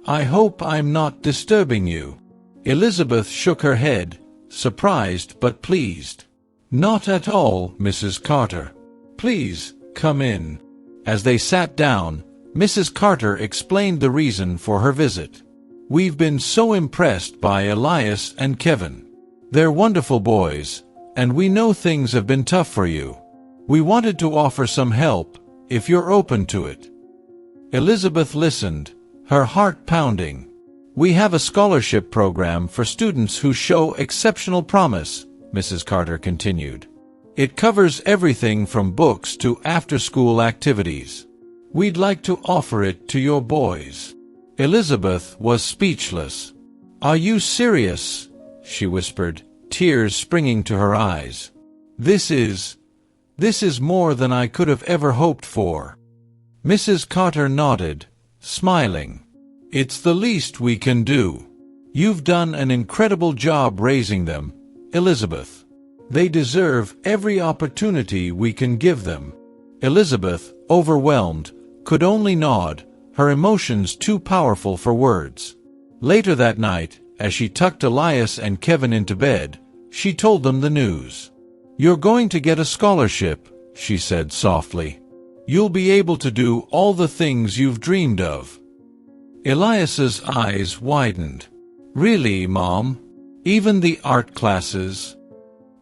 "I hope I'm not disturbing you." Elizabeth shook her head, surprised but pleased. "Not at all, Mrs. Carter. Please, come in." As they sat down, Mrs. Carter explained the reason for her visit. "We've been so impressed by Elias and Kevin. They're wonderful boys, and we know things have been tough for you. We wanted to offer some help, if you're open to it." Elizabeth listened, her heart pounding. "We have a scholarship program for students who show exceptional promise," Mrs. Carter continued. "It covers everything from books to after-school activities. We'd like to offer it to your boys." Elizabeth was speechless. "Are you serious?" she whispered, tears springing to her eyes. This is more than I could have ever hoped for." Mrs. Carter nodded, smiling. "It's the least we can do. You've done an incredible job raising them, Elizabeth. They deserve every opportunity we can give them." Elizabeth, overwhelmed, could only nod, her emotions too powerful for words. Later that night, as she tucked Elias and Kevin into bed, she told them the news. "You're going to get a scholarship," she said softly. "You'll be able to do all the things you've dreamed of." Elias's eyes widened. "Really, Mom? Even the art classes?"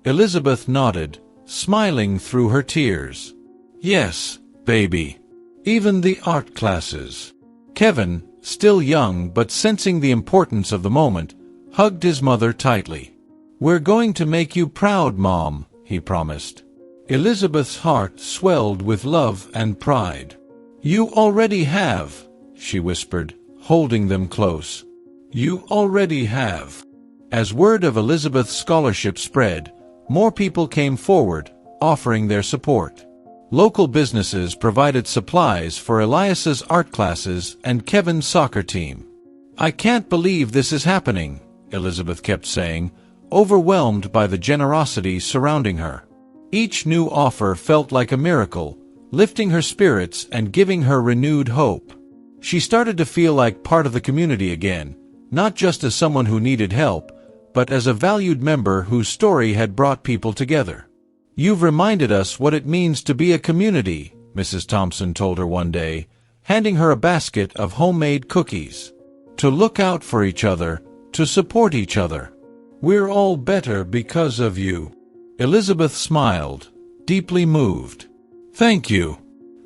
Elizabeth nodded, smiling through her tears. "Yes, baby. Even the art classes." Kevin, still young but sensing the importance of the moment, hugged his mother tightly. "We're going to make you proud, Mom," he promised. Elizabeth's heart swelled with love and pride. "You already have," she whispered, holding them close. "You already have." As word of Elizabeth's scholarship spread, more people came forward, offering their support. Local businesses provided supplies for Elias's art classes and Kevin's soccer team. "I can't believe this is happening," Elizabeth kept saying, overwhelmed by the generosity surrounding her. Each new offer felt like a miracle, lifting her spirits and giving her renewed hope. She started to feel like part of the community again, not just as someone who needed help, but as a valued member whose story had brought people together. "You've reminded us what it means to be a community," Mrs. Thompson told her one day, handing her a basket of homemade cookies. "To look out for each other, to support each other. We're all better because of you." Elizabeth smiled, deeply moved. "Thank you.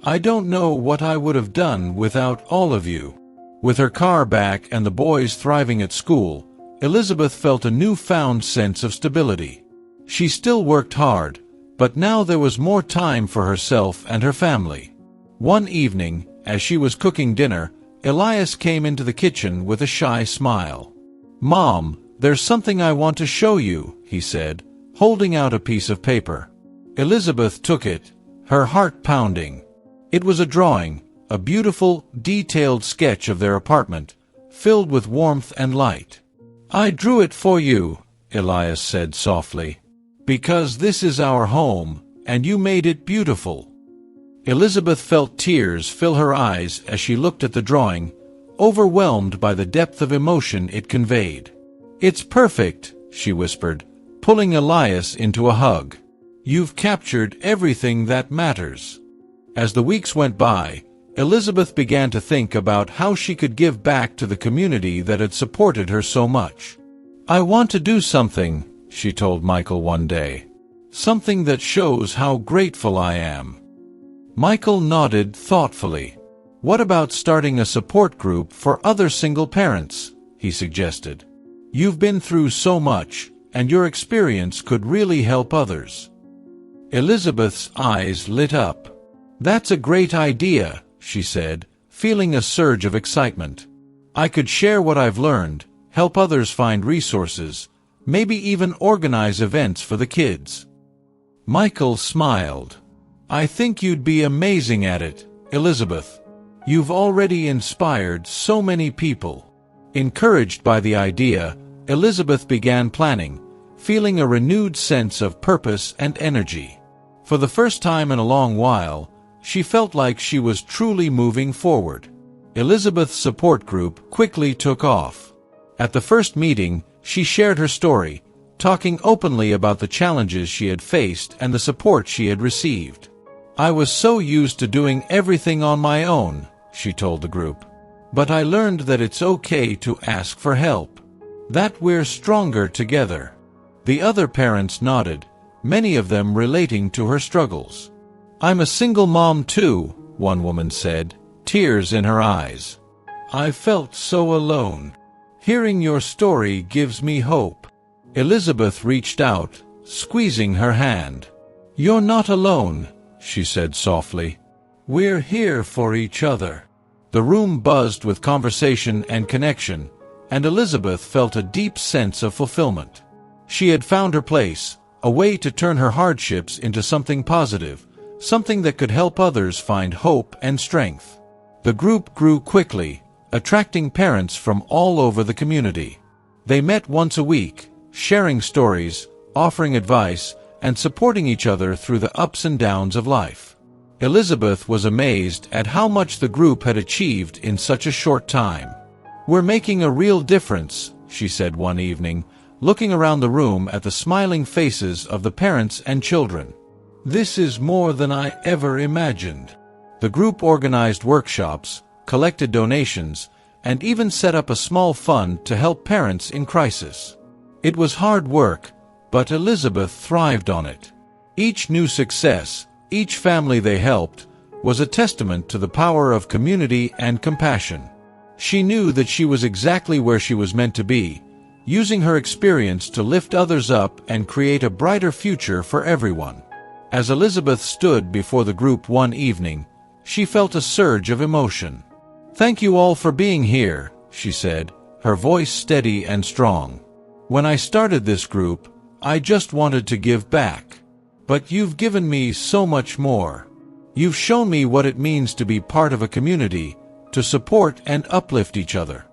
I don't know what I would have done without all of you." With her car back and the boys thriving at school, Elizabeth felt a newfound sense of stability. She still worked hard, but now there was more time for herself and her family. One evening, as she was cooking dinner, Elias came into the kitchen with a shy smile. "Mom, there's something I want to show you," he said, holding out a piece of paper. Elizabeth took it, her heart pounding. It was a drawing, a beautiful, detailed sketch of their apartment, filled with warmth and light. "I drew it for you," Elias said softly, "because this is our home, and you made it beautiful." Elizabeth felt tears fill her eyes as she looked at the drawing, overwhelmed by the depth of emotion it conveyed. "It's perfect," she whispered, pulling Elias into a hug. "You've captured everything that matters." As the weeks went by, Elizabeth began to think about how she could give back to the community that had supported her so much. "I want to do something," she told Michael one day. Something that shows how grateful I am." Michael nodded thoughtfully. "What about starting a support group for other single parents?" he suggested. "You've been through so much, and your experience could really help others." Elizabeth's eyes lit up. "That's a great idea," she said, feeling a surge of excitement. "I could share what I've learned, help others find resources, maybe even organize events for the kids." Michael smiled. "I think you'd be amazing at it, Elizabeth. You've already inspired so many people." Encouraged by the idea, Elizabeth began planning, feeling a renewed sense of purpose and energy. For the first time in a long while, she felt like she was truly moving forward. Elizabeth's support group quickly took off. At the first meeting, she shared her story, talking openly about the challenges she had faced and the support she had received. "I was so used to doing everything on my own," she told the group. "But I learned that it's okay to ask for help. That we're stronger together." The other parents nodded, many of them relating to her struggles. "I'm a single mom too," one woman said, tears in her eyes. "I felt so alone. Hearing your story gives me hope." Elizabeth reached out, squeezing her hand. "You're not alone," she said softly. "We're here for each other." The room buzzed with conversation and connection, and Elizabeth felt a deep sense of fulfillment. She had found her place, a way to turn her hardships into something positive, something that could help others find hope and strength. The group grew quickly, attracting parents from all over the community. They met once a week, sharing stories, offering advice, and supporting each other through the ups and downs of life. Elizabeth was amazed at how much the group had achieved in such a short time. "We're making a real difference," she said one evening, looking around the room at the smiling faces of the parents and children. "This is more than I ever imagined." The group organized workshops, collected donations, and even set up a small fund to help parents in crisis. It was hard work, but Elizabeth thrived on it. Each new success, each family they helped, was a testament to the power of community and compassion. She knew that she was exactly where she was meant to be, using her experience to lift others up and create a brighter future for everyone. As Elizabeth stood before the group one evening, she felt a surge of emotion. "Thank you all for being here," she said, her voice steady and strong. "When I started this group, I just wanted to give back. But you've given me so much more. You've shown me what it means to be part of a community, to support and uplift each other.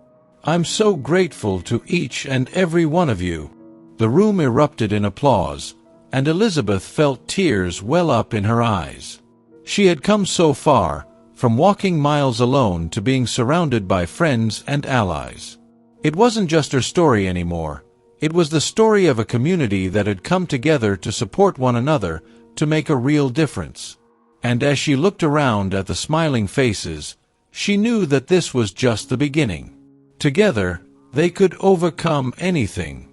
I'm so grateful to each and every one of you." The room erupted in applause, and Elizabeth felt tears well up in her eyes. She had come so far, from walking miles alone to being surrounded by friends and allies. It wasn't just her story anymore. It was the story of a community that had come together to support one another, to make a real difference. And as she looked around at the smiling faces, she knew that this was just the beginning. Together, they could overcome anything.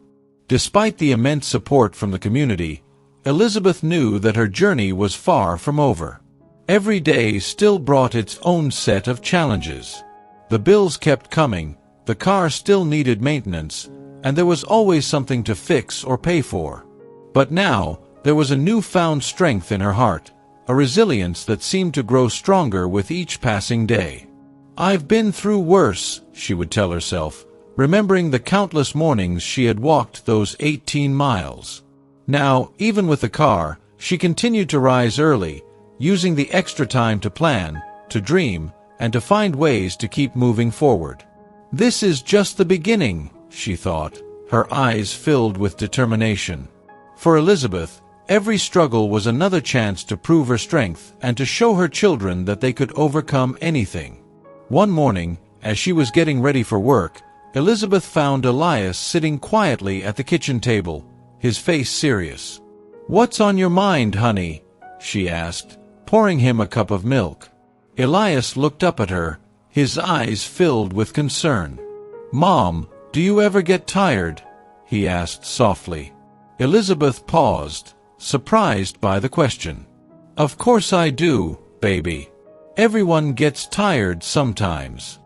Despite the immense support from the community, Elizabeth knew that her journey was far from over. Every day still brought its own set of challenges. The bills kept coming, the car still needed maintenance, and there was always something to fix or pay for. But now, there was a newfound strength in her heart, a resilience that seemed to grow stronger with each passing day. "I've been through worse," she would tell herself, remembering the countless mornings she had walked those 18 miles. Now, even with the car, she continued to rise early, using the extra time to plan, to dream, and to find ways to keep moving forward. "This is just the beginning," she thought, her eyes filled with determination. For Elizabeth, every struggle was another chance to prove her strength and to show her children that they could overcome anything. One morning, as she was getting ready for work, Elizabeth found Elias sitting quietly at the kitchen table, his face serious. "What's on your mind, honey?" she asked, pouring him a cup of milk. Elias looked up at her, his eyes filled with concern. "Mom, do you ever get tired?" he asked softly. Elizabeth paused, surprised by the question. "Of course I do, baby. Everyone gets tired sometimes."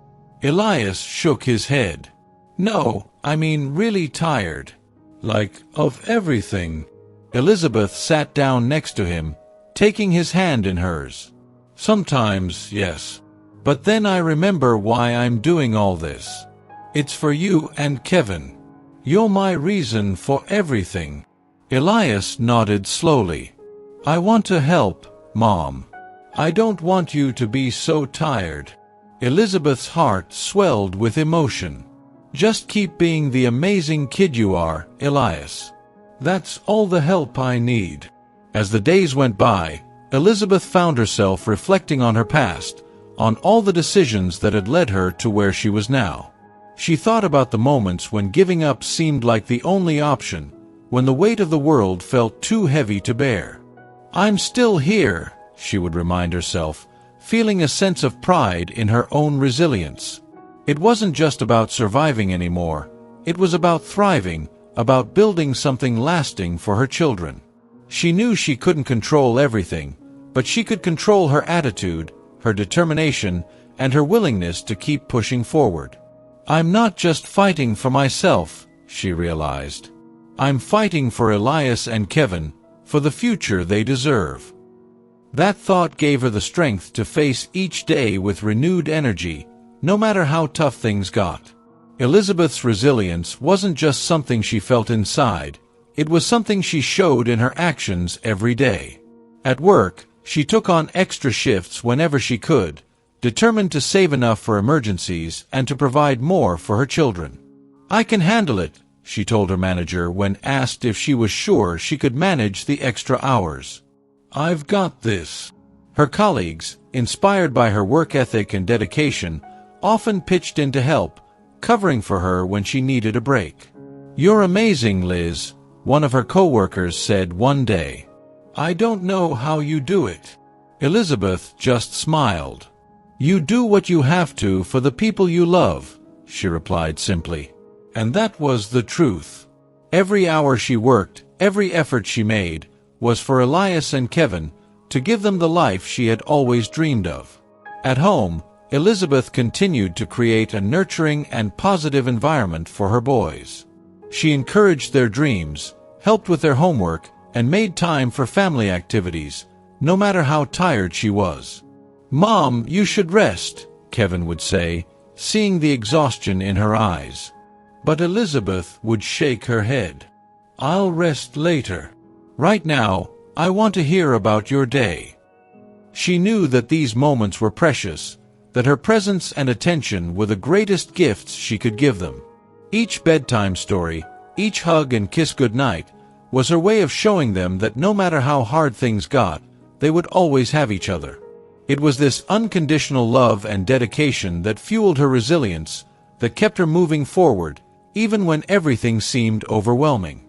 Elias shook his head. "No, I mean really tired. Like, of everything." Elizabeth sat down next to him, taking his hand in hers. "Sometimes, yes. But then I remember why I'm doing all this. It's for you and Kevin. You're my reason for everything." Elias nodded slowly. "I want to help, Mom. I don't want you to be so tired." Elizabeth's heart swelled with emotion. "Just keep being the amazing kid you are, Elias. That's all the help I need." As the days went by, Elizabeth found herself reflecting on her past, on all the decisions that had led her to where she was now. She thought about the moments when giving up seemed like the only option, when the weight of the world felt too heavy to bear. "I'm still here," she would remind herself, feeling a sense of pride in her own resilience. It wasn't just about surviving anymore. It was about thriving, about building something lasting for her children. She knew she couldn't control everything, but she could control her attitude, her determination, and her willingness to keep pushing forward. "I'm not just fighting for myself," she realized. "I'm fighting for Elias and Kevin, for the future they deserve." That thought gave her the strength to face each day with renewed energy, no matter how tough things got. Elizabeth's resilience wasn't just something she felt inside, it was something she showed in her actions every day. At work, she took on extra shifts whenever she could, determined to save enough for emergencies and to provide more for her children. "I can handle it," she told her manager when asked if she was sure she could manage the extra hours. "I've got this." Her colleagues, inspired by her work ethic and dedication, often pitched in to help, covering for her when she needed a break. "You're amazing, Liz," one of her co-workers said one day. "I don't know how you do it." Elizabeth just smiled. "You do what you have to for the people you love," she replied simply. And that was the truth. Every hour she worked, every effort she made, was for Elias and Kevin, to give them the life she had always dreamed of. At home, Elizabeth continued to create a nurturing and positive environment for her boys. She encouraged their dreams, helped with their homework, and made time for family activities, no matter how tired she was. "Mom, you should rest," Kevin would say, seeing the exhaustion in her eyes. But Elizabeth would shake her head. "I'll rest later. Right now, I want to hear about your day." She knew that these moments were precious, that her presence and attention were the greatest gifts she could give them. Each bedtime story, each hug and kiss goodnight, was her way of showing them that no matter how hard things got, they would always have each other. It was this unconditional love and dedication that fueled her resilience, that kept her moving forward, even when everything seemed overwhelming.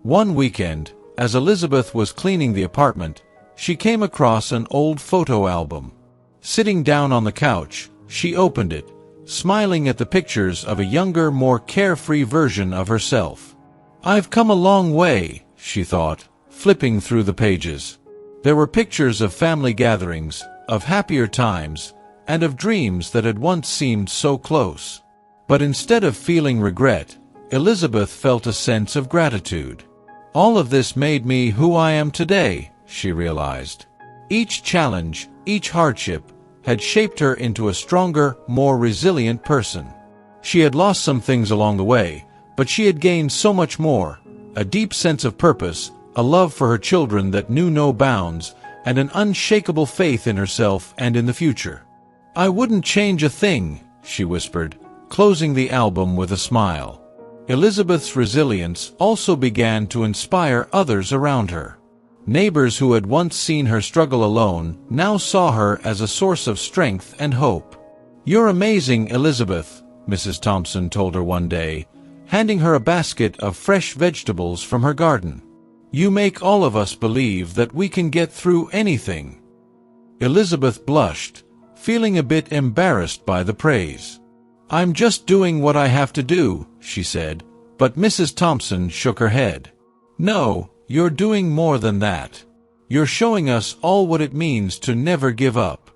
One weekend, as Elizabeth was cleaning the apartment, she came across an old photo album. Sitting down on the couch, she opened it, smiling at the pictures of a younger, more carefree version of herself. "I've come a long way," she thought, flipping through the pages. There were pictures of family gatherings, of happier times, and of dreams that had once seemed so close. But instead of feeling regret, Elizabeth felt a sense of gratitude. "All of this made me who I am today," she realized. Each challenge, each hardship, had shaped her into a stronger, more resilient person. She had lost some things along the way, but she had gained so much more, a deep sense of purpose, a love for her children that knew no bounds, and an unshakable faith in herself and in the future. "I wouldn't change a thing," she whispered, closing the album with a smile. Elizabeth's resilience also began to inspire others around her. Neighbors who had once seen her struggle alone now saw her as a source of strength and hope. "You're amazing, Elizabeth," Mrs. Thompson told her one day, handing her a basket of fresh vegetables from her garden. "You make all of us believe that we can get through anything." Elizabeth blushed, feeling a bit embarrassed by the praise. "I'm just doing what I have to do," she said, but Mrs. Thompson shook her head. "No, you're doing more than that. You're showing us all what it means to never give up."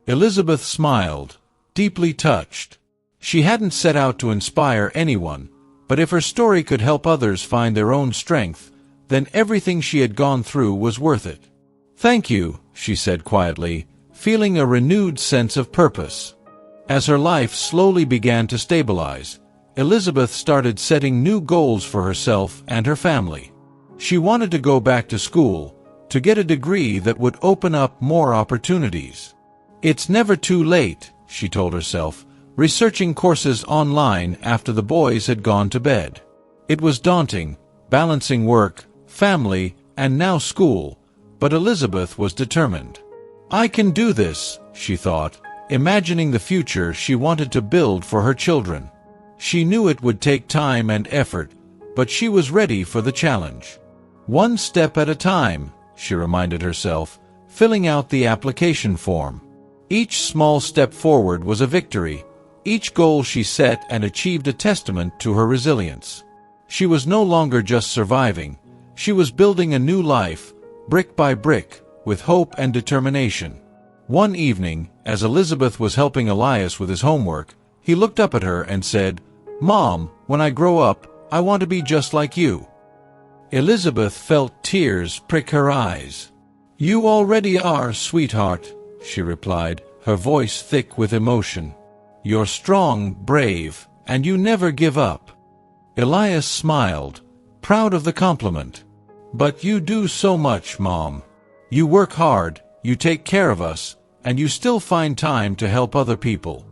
Elizabeth smiled, deeply touched. She hadn't set out to inspire anyone, but if her story could help others find their own strength, then everything she had gone through was worth it. "Thank you," she said quietly, feeling a renewed sense of purpose. As her life slowly began to stabilize, Elizabeth started setting new goals for herself and her family. She wanted to go back to school, to get a degree that would open up more opportunities. "It's never too late," she told herself, researching courses online after the boys had gone to bed. It was daunting, balancing work, family, and now school, but Elizabeth was determined. "I can do this," she thought, imagining the future she wanted to build for her children. She knew it would take time and effort, but she was ready for the challenge. "One step at a time," she reminded herself, filling out the application form. Each small step forward was a victory. Each goal she set and achieved a testament to her resilience. She was no longer just surviving. She was building a new life, brick by brick, with hope and determination. One evening, as Elizabeth was helping Elias with his homework, he looked up at her and said, "Mom, when I grow up, I want to be just like you." Elizabeth felt tears prick her eyes. "You already are, sweetheart," she replied, her voice thick with emotion. "You're strong, brave, and you never give up." Elias smiled, proud of the compliment. "But you do so much, Mom. You work hard, you take care of us, and you still find time to help other people."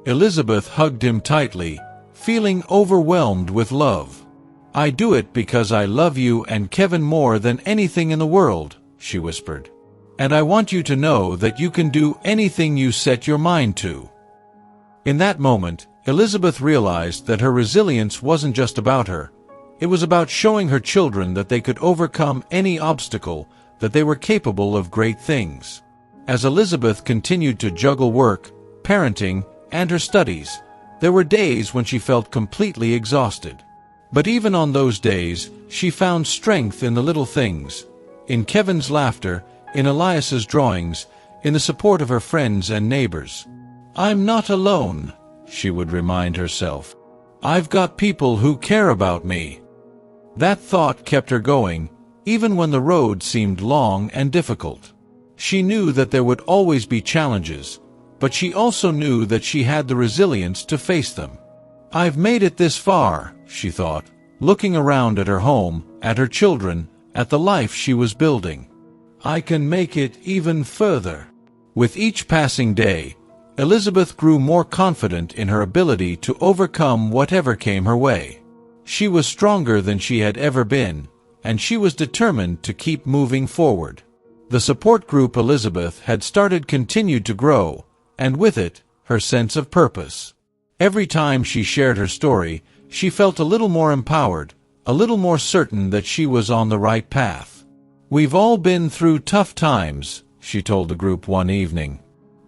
Elizabeth hugged him tightly, feeling overwhelmed with love. "I do it because I love you and Kevin more than anything in the world," she whispered. "And I want you to know that you can do anything you set your mind to." In that moment, Elizabeth realized that her resilience wasn't just about her. It was about showing her children that they could overcome any obstacle, that they were capable of great things. As Elizabeth continued to juggle work, parenting, and her studies, there were days when she felt completely exhausted. But even on those days, she found strength in the little things, in Kevin's laughter, in Elias's drawings, in the support of her friends and neighbors. "I'm not alone," she would remind herself. "I've got people who care about me." That thought kept her going, even when the road seemed long and difficult. She knew that there would always be challenges, but she also knew that she had the resilience to face them. "I've made it this far," she thought, looking around at her home, at her children, at the life she was building. "I can make it even further." With each passing day, Elizabeth grew more confident in her ability to overcome whatever came her way. She was stronger than she had ever been, and she was determined to keep moving forward. The support group Elizabeth had started continued to grow, and with it, her sense of purpose. Every time she shared her story, she felt a little more empowered, a little more certain that she was on the right path. "We've all been through tough times," she told the group one evening.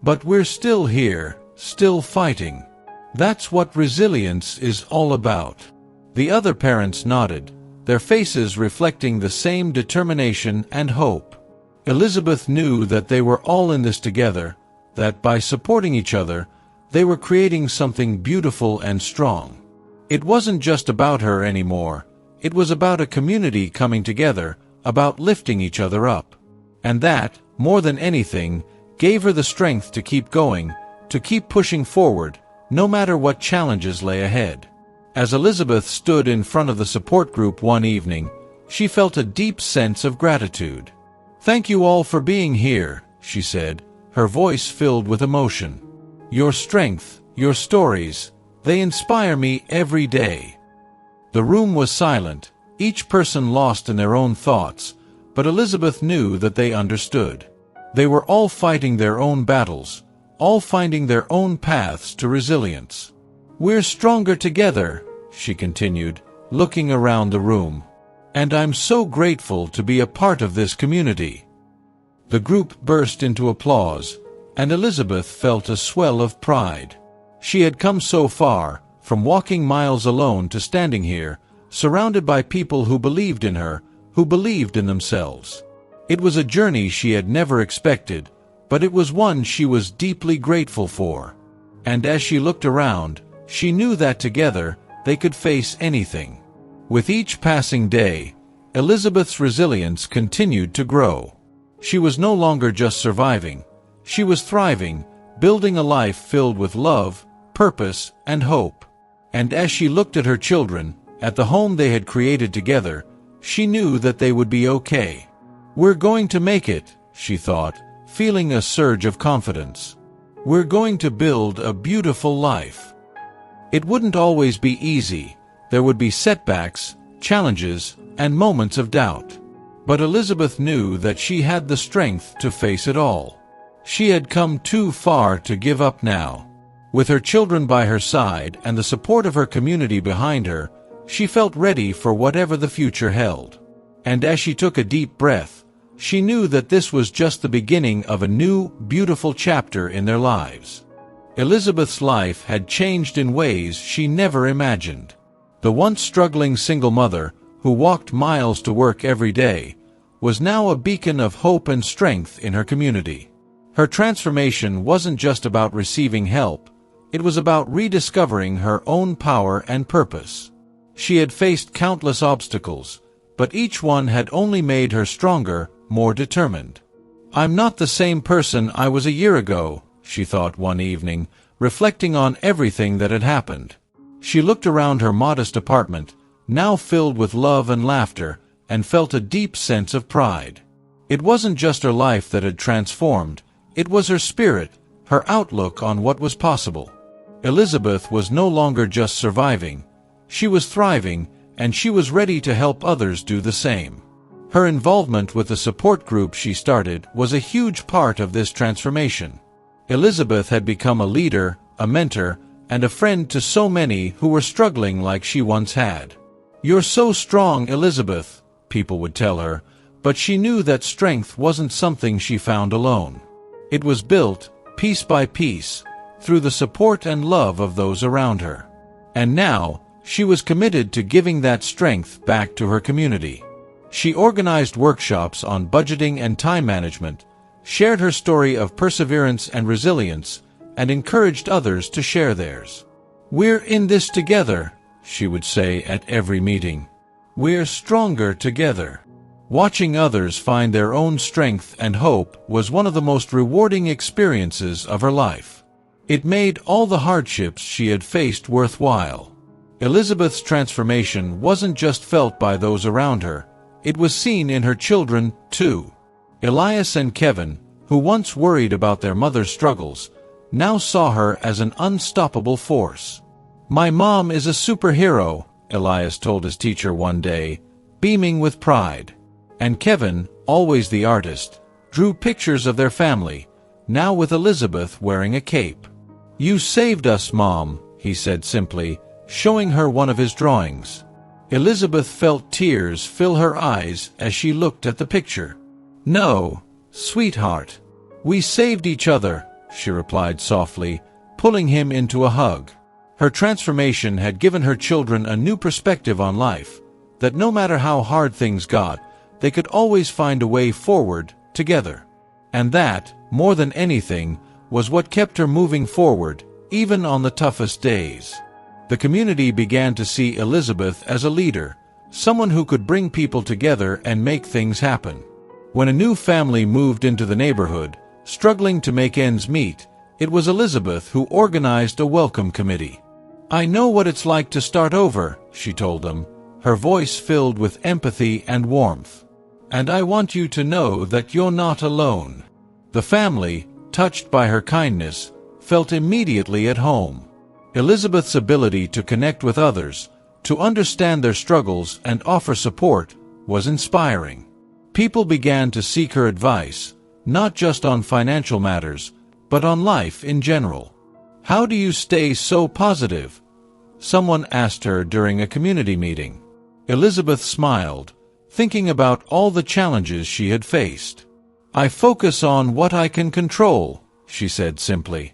"But we're still here, still fighting. That's what resilience is all about." The other parents nodded, their faces reflecting the same determination and hope. Elizabeth knew that they were all in this together, that by supporting each other, they were creating something beautiful and strong. It wasn't just about her anymore. It was about a community coming together, about lifting each other up. And that, more than anything, gave her the strength to keep going, to keep pushing forward, no matter what challenges lay ahead. As Elizabeth stood in front of the support group one evening, she felt a deep sense of gratitude. "Thank you all for being here," she said, her voice filled with emotion. "Your strength, your stories, they inspire me every day." The room was silent, each person lost in their own thoughts, but Elizabeth knew that they understood. They were all fighting their own battles, all finding their own paths to resilience. "We're stronger together," she continued, looking around the room. "And I'm so grateful to be a part of this community." The group burst into applause, and Elizabeth felt a swell of pride. She had come so far, from walking miles alone to standing here, surrounded by people who believed in her, who believed in themselves. It was a journey she had never expected, but it was one she was deeply grateful for. And as she looked around, she knew that together, they could face anything. With each passing day, Elizabeth's resilience continued to grow. She was no longer just surviving. She was thriving, building a life filled with love, purpose, and hope. And as she looked at her children, at the home they had created together, she knew that they would be okay. "We're going to make it," she thought, feeling a surge of confidence. "We're going to build a beautiful life." It wouldn't always be easy. There would be setbacks, challenges, and moments of doubt. But Elizabeth knew that she had the strength to face it all. She had come too far to give up now. With her children by her side and the support of her community behind her, she felt ready for whatever the future held. And as she took a deep breath, she knew that this was just the beginning of a new, beautiful chapter in their lives. Elizabeth's life had changed in ways she never imagined. The once struggling single mother, who walked miles to work every day, was now a beacon of hope and strength in her community. Her transformation wasn't just about receiving help, it was about rediscovering her own power and purpose. She had faced countless obstacles, but each one had only made her stronger, more determined. "I'm not the same person I was a year ago," she thought one evening, reflecting on everything that had happened. She looked around her modest apartment, now filled with love and laughter, and felt a deep sense of pride. It wasn't just her life that had transformed, it was her spirit, her outlook on what was possible. Elizabeth was no longer just surviving, she was thriving, and she was ready to help others do the same. Her involvement with the support group she started was a huge part of this transformation. Elizabeth had become a leader, a mentor, and a friend to so many who were struggling like she once had. "You're so strong, Elizabeth," people would tell her, but she knew that strength wasn't something she found alone. It was built, piece by piece, through the support and love of those around her. And now, she was committed to giving that strength back to her community. She organized workshops on budgeting and time management, shared her story of perseverance and resilience, and encouraged others to share theirs. "We're in this together," she would say at every meeting. "We're stronger together." Watching others find their own strength and hope was one of the most rewarding experiences of her life. It made all the hardships she had faced worthwhile. Elizabeth's transformation wasn't just felt by those around her, it was seen in her children, too. Elias and Kevin, who once worried about their mother's struggles, now saw her as an unstoppable force. "My mom is a superhero," Elias told his teacher one day, beaming with pride. And Kevin, always the artist, drew pictures of their family, now with Elizabeth wearing a cape. "You saved us, Mom," he said simply, showing her one of his drawings. Elizabeth felt tears fill her eyes as she looked at the picture. "No, sweetheart. We saved each other," she replied softly, pulling him into a hug. Her transformation had given her children a new perspective on life, that no matter how hard things got, they could always find a way forward, together. And that, more than anything, was what kept her moving forward, even on the toughest days. The community began to see Elizabeth as a leader, someone who could bring people together and make things happen. When a new family moved into the neighborhood, struggling to make ends meet, it was Elizabeth who organized a welcome committee. "I know what it's like to start over," she told them, her voice filled with empathy and warmth. "And I want you to know that you're not alone." The family, touched by her kindness, felt immediately at home. Elizabeth's ability to connect with others, to understand their struggles and offer support, was inspiring. People began to seek her advice, not just on financial matters, but on life in general. "How do you stay so positive?" someone asked her during a community meeting. Elizabeth smiled, thinking about all the challenges she had faced. "I focus on what I can control," she said simply.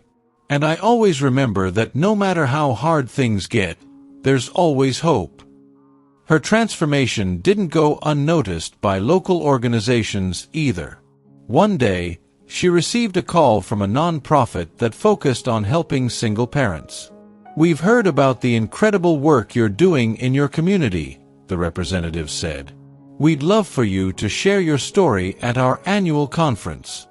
"And I always remember that no matter how hard things get, there's always hope." Her transformation didn't go unnoticed by local organizations either. One day, she received a call from a non-profit that focused on helping single parents. "We've heard about the incredible work you're doing in your community," the representative said. "We'd love for you to share your story at our annual conference."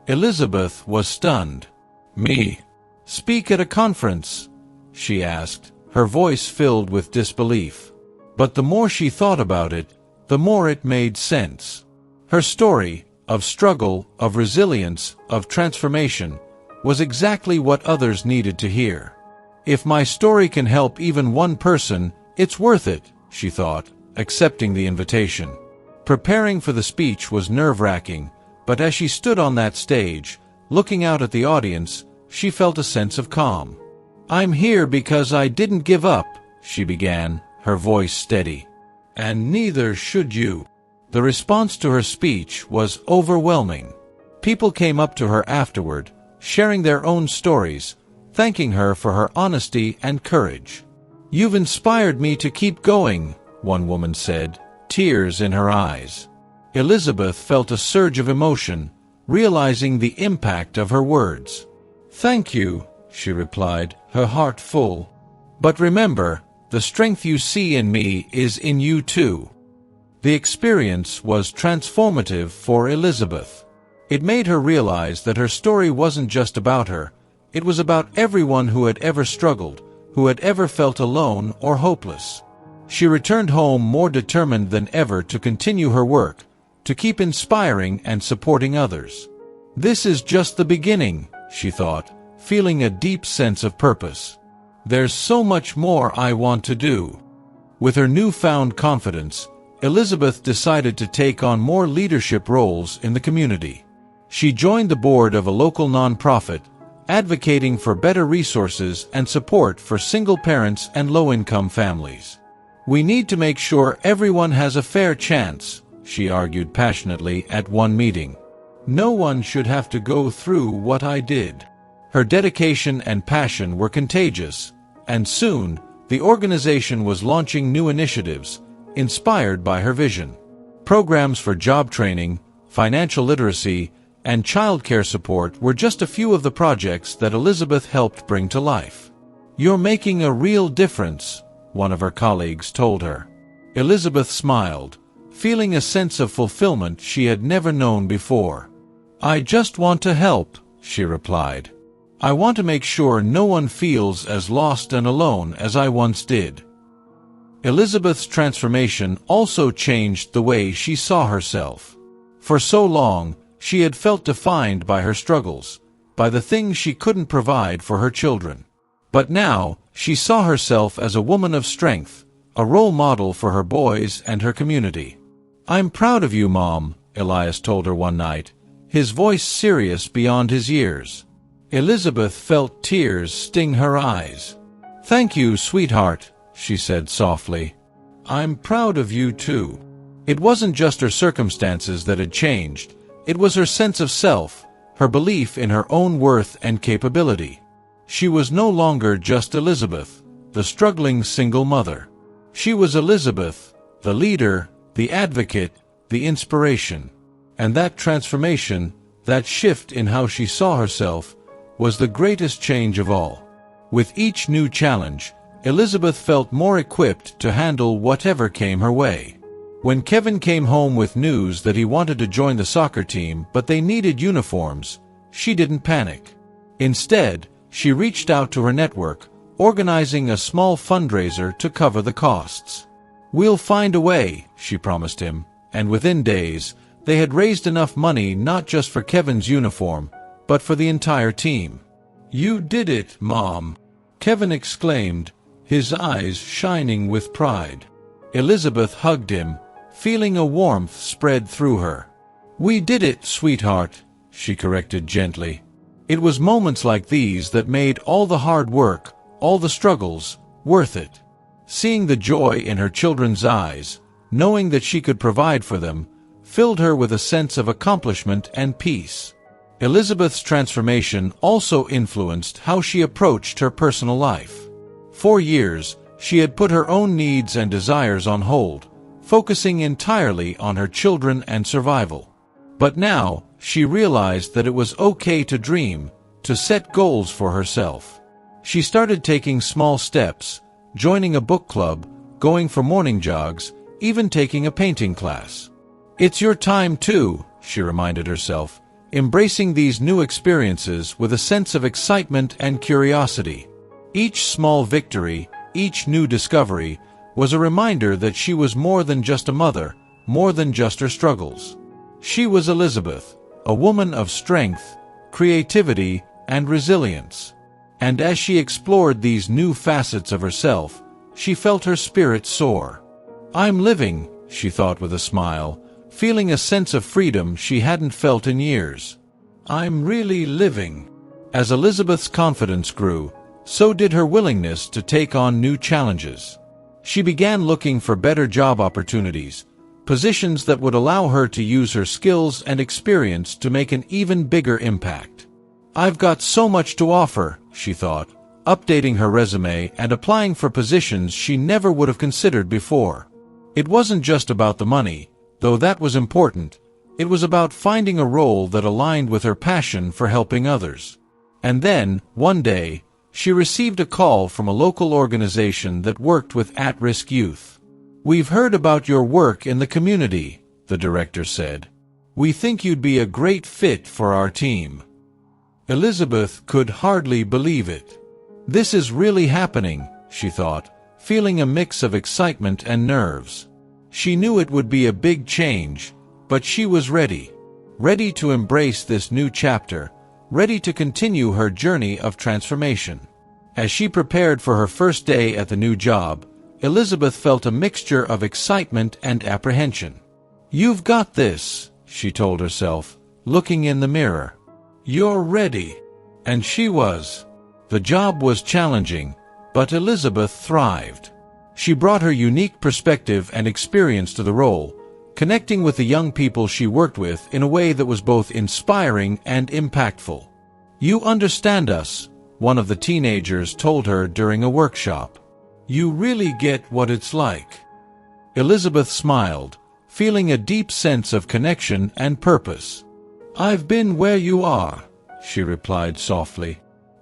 Elizabeth was stunned. "Me? Speak at a conference?" she asked, her voice filled with disbelief. But the more she thought about it, the more it made sense. Her story, of struggle, of resilience, of transformation, was exactly what others needed to hear. "If my story can help even one person, it's worth it," she thought, accepting the invitation. Preparing for the speech was nerve-wracking, but as she stood on that stage, looking out at the audience, she felt a sense of calm. "I'm here because I didn't give up," she began, her voice steady. "And neither should you." The response to her speech was overwhelming. People came up to her afterward, sharing their own stories, thanking her for her honesty and courage. "You've inspired me to keep going," one woman said, tears in her eyes. Elizabeth felt a surge of emotion, realizing the impact of her words. "Thank you," she replied, her heart full. "But remember, the strength you see in me is in you too." The experience was transformative for Elizabeth. It made her realize that her story wasn't just about her, it was about everyone who had ever struggled, who had ever felt alone or hopeless. She returned home more determined than ever to continue her work, to keep inspiring and supporting others. "This is just the beginning," she thought, feeling a deep sense of purpose. "There's so much more I want to do." With her newfound confidence, Elizabeth decided to take on more leadership roles in the community. She joined the board of a local nonprofit, advocating for better resources and support for single parents and low-income families. "We need to make sure everyone has a fair chance," she argued passionately at one meeting. "No one should have to go through what I did." Her dedication and passion were contagious, and soon, the organization was launching new initiatives, inspired by her vision. Programs for job training, financial literacy, and childcare support were just a few of the projects that Elizabeth helped bring to life. "You're making a real difference," one of her colleagues told her. Elizabeth smiled, feeling a sense of fulfillment she had never known before. "I just want to help," she replied. "I want to make sure no one feels as lost and alone as I once did." Elizabeth's transformation also changed the way she saw herself. For so long, she had felt defined by her struggles, by the things she couldn't provide for her children. But now, she saw herself as a woman of strength, a role model for her boys and her community. "I'm proud of you, Mom," Elias told her one night, his voice serious beyond his years. Elizabeth felt tears sting her eyes. "Thank you, sweetheart," she said softly. "I'm proud of you too." It wasn't just her circumstances that had changed, it was her sense of self, her belief in her own worth and capability. She was no longer just Elizabeth, the struggling single mother. She was Elizabeth, the leader, the advocate, the inspiration. And that transformation, that shift in how she saw herself, was the greatest change of all. With each new challenge, Elizabeth felt more equipped to handle whatever came her way. When Kevin came home with news that he wanted to join the soccer team but they needed uniforms, she didn't panic. Instead, she reached out to her network, organizing a small fundraiser to cover the costs. "We'll find a way," she promised him, and within days, they had raised enough money not just for Kevin's uniform, but for the entire team. "You did it, Mom," Kevin exclaimed, his eyes shining with pride. Elizabeth hugged him, feeling a warmth spread through her. "We did it, sweetheart," she corrected gently. It was moments like these that made all the hard work, all the struggles, worth it. Seeing the joy in her children's eyes, knowing that she could provide for them, filled her with a sense of accomplishment and peace. Elizabeth's transformation also influenced how she approached her personal life. For years, She had put her own needs and desires on hold, focusing entirely on her children and survival. But now, she realized that it was okay to dream, to set goals for herself. She started taking small steps, joining a book club, going for morning jogs, even taking a painting class. "It's your time too," she reminded herself, embracing these new experiences with a sense of excitement and curiosity. Each small victory, each new discovery, was a reminder that she was more than just a mother, more than just her struggles. She was Elizabeth, a woman of strength, creativity, and resilience. And as she explored these new facets of herself, she felt her spirit soar. "I'm living," she thought with a smile, feeling a sense of freedom she hadn't felt in years. "I'm really living." As Elizabeth's confidence grew, so did her willingness to take on new challenges. She began looking for better job opportunities, positions that would allow her to use her skills and experience to make an even bigger impact. "I've got so much to offer," she thought, updating her resume and applying for positions she never would have considered before. It wasn't just about the money, though that was important. It was about finding a role that aligned with her passion for helping others. And then, one day, she received a call from a local organization that worked with at-risk youth. "We've heard about your work in the community," the director said. "We think you'd be a great fit for our team." Elizabeth could hardly believe it. "This is really happening," she thought, feeling a mix of excitement and nerves. She knew it would be a big change, but she was ready. Ready to embrace this new chapter, ready to continue her journey of transformation. As she prepared for her first day at the new job, Elizabeth felt a mixture of excitement and apprehension. "You've got this," she told herself, looking in the mirror. "You're ready." And she was. The job was challenging, but Elizabeth thrived. She brought her unique perspective and experience to the role, connecting with the young people she worked with in a way that was both inspiring and impactful. "You understand us," one of the teenagers told her during a workshop. "You really get what it's like." Elizabeth smiled, feeling a deep sense of connection and purpose. "I've been where you are," she replied softly.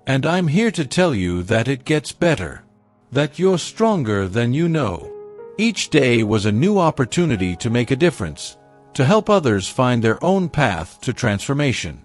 "And I'm here to tell you that it gets better. That you're stronger than you know." Each day was a new opportunity to make a difference, to help others find their own path to transformation.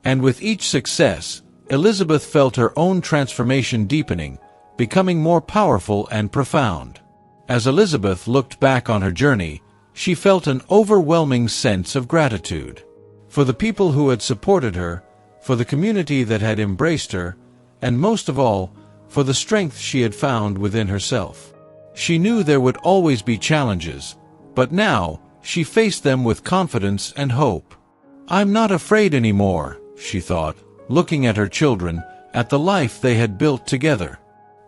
And with each success, Elizabeth felt her own transformation deepening, becoming more powerful and profound. As Elizabeth looked back on her journey, she felt an overwhelming sense of gratitude. For the people who had supported her, for the community that had embraced her, and most of all, for the strength she had found within herself. She knew there would always be challenges, but now she faced them with confidence and hope. "I'm not afraid anymore," she thought, looking at her children, at the life they had built together.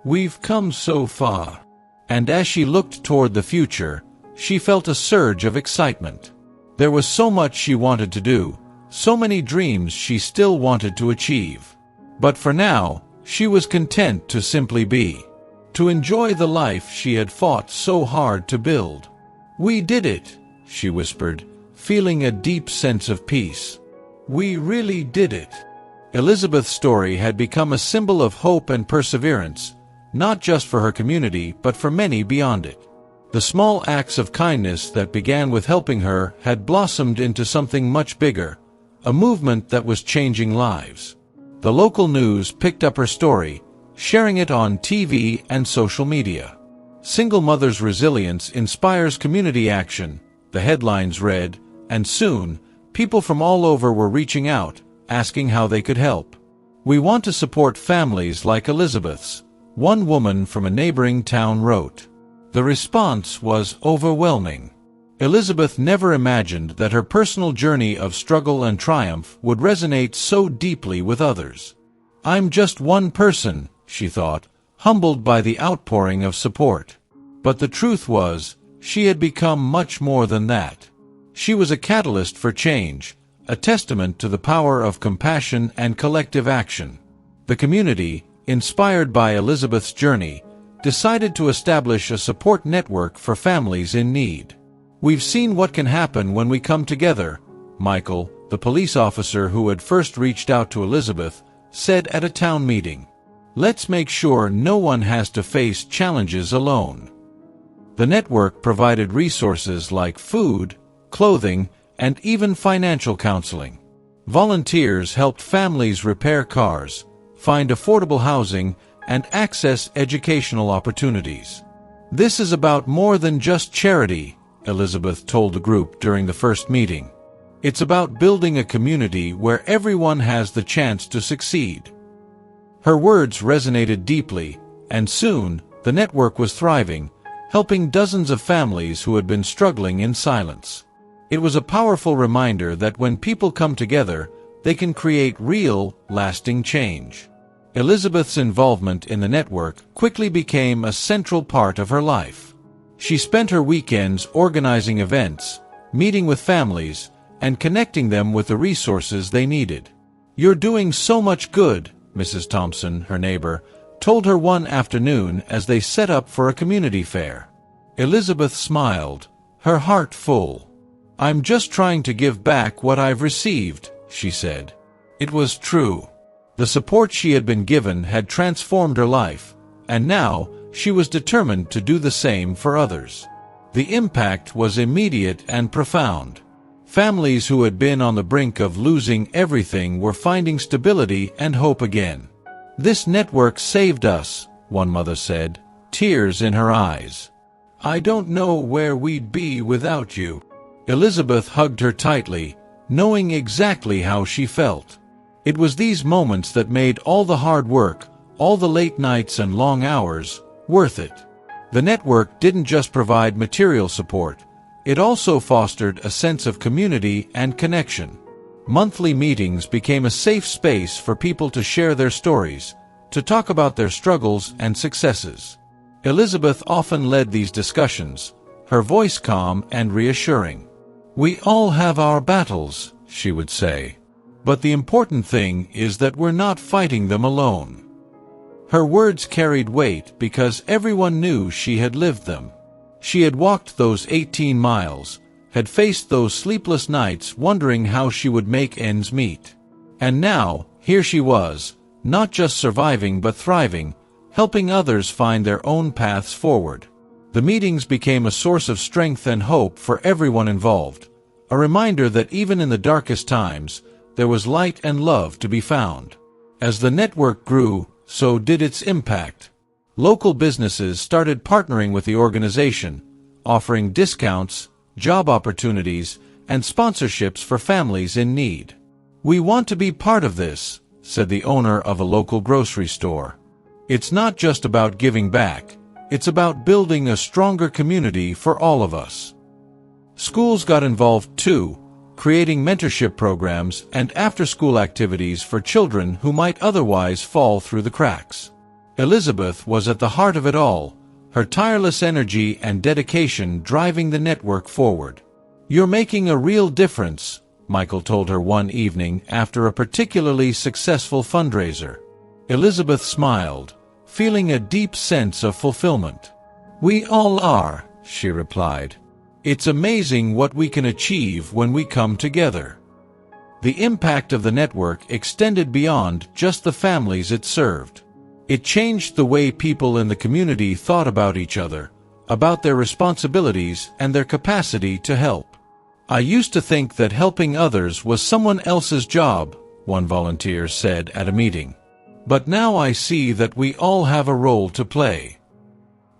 "We've come so far." And as she looked toward the future, she felt a surge of excitement. There was so much she wanted to do, so many dreams she still wanted to achieve. But for now, she was content to simply be. To enjoy the life she had fought so hard to build. "We did it," she whispered, feeling a deep sense of peace. "We really did it." Elizabeth's story had become a symbol of hope and perseverance, not just for her community but for many beyond it. The small acts of kindness that began with helping her had blossomed into something much bigger, a movement that was changing lives. The local news picked up her story, sharing it on TV and social media. "Single mother's resilience inspires community action," the headlines read, and soon, people from all over were reaching out, asking how they could help. "We want to support families like Elizabeth's," one woman from a neighboring town wrote. The response was overwhelming. Elizabeth never imagined that her personal journey of struggle and triumph would resonate so deeply with others. "I'm just one person," she thought, humbled by the outpouring of support. But the truth was, she had become much more than that. She was a catalyst for change, a testament to the power of compassion and collective action. The community, inspired by Elizabeth's journey, decided to establish a support network for families in need. "We've seen what can happen when we come together," Michael, the police officer who had first reached out to Elizabeth, said at a town meeting. "Let's make sure no one has to face challenges alone." The network provided resources like food, clothing, and even financial counseling. Volunteers helped families repair cars, find affordable housing, and access educational opportunities. "This is about more than just charity," Elizabeth told the group during the first meeting. "It's about building a community where everyone has the chance to succeed." Her words resonated deeply, and soon, the network was thriving, helping dozens of families who had been struggling in silence. It was a powerful reminder that when people come together, they can create real, lasting change. Elizabeth's involvement in the network quickly became a central part of her life. She spent her weekends organizing events, meeting with families, and connecting them with the resources they needed. "You're doing so much good," Mrs. Thompson, her neighbor, told her one afternoon as they set up for a community fair. Elizabeth smiled, her heart full. "I'm just trying to give back what I've received," she said. It was true. The support she had been given had transformed her life, and now she was determined to do the same for others. The impact was immediate and profound. Families who had been on the brink of losing everything were finding stability and hope again. "This network saved us," one mother said, tears in her eyes. "I don't know where we'd be without you." Elizabeth hugged her tightly, knowing exactly how she felt. It was these moments that made all the hard work, all the late nights and long hours, worth it. The network didn't just provide material support, it also fostered a sense of community and connection. Monthly meetings became a safe space for people to share their stories, to talk about their struggles and successes. Elizabeth often led these discussions, her voice calm and reassuring. "We all have our battles," she would say. "But the important thing is that we're not fighting them alone." Her words carried weight because everyone knew she had lived them. She had walked those 18 miles, had faced those sleepless nights wondering how she would make ends meet. And now, here she was, not just surviving but thriving, helping others find their own paths forward. The meetings became a source of strength and hope for everyone involved, a reminder that even in the darkest times, there was light and love to be found. As the network grew, so did its impact. Local businesses started partnering with the organization, offering discounts, job opportunities, and sponsorships for families in need. "We want to be part of this," said the owner of a local grocery store. "It's not just about giving back, it's about building a stronger community for all of us." Schools got involved too, creating mentorship programs and after-school activities for children who might otherwise fall through the cracks. Elizabeth was at the heart of it all, her tireless energy and dedication driving the network forward. "You're making a real difference," Michael told her one evening after a particularly successful fundraiser. Elizabeth smiled, feeling a deep sense of fulfillment. "We all are," she replied. "It's amazing what we can achieve when we come together." The impact of the network extended beyond just the families it served. It changed the way people in the community thought about each other, about their responsibilities and their capacity to help. "I used to think that helping others was someone else's job," one volunteer said at a meeting. "But now I see that we all have a role to play."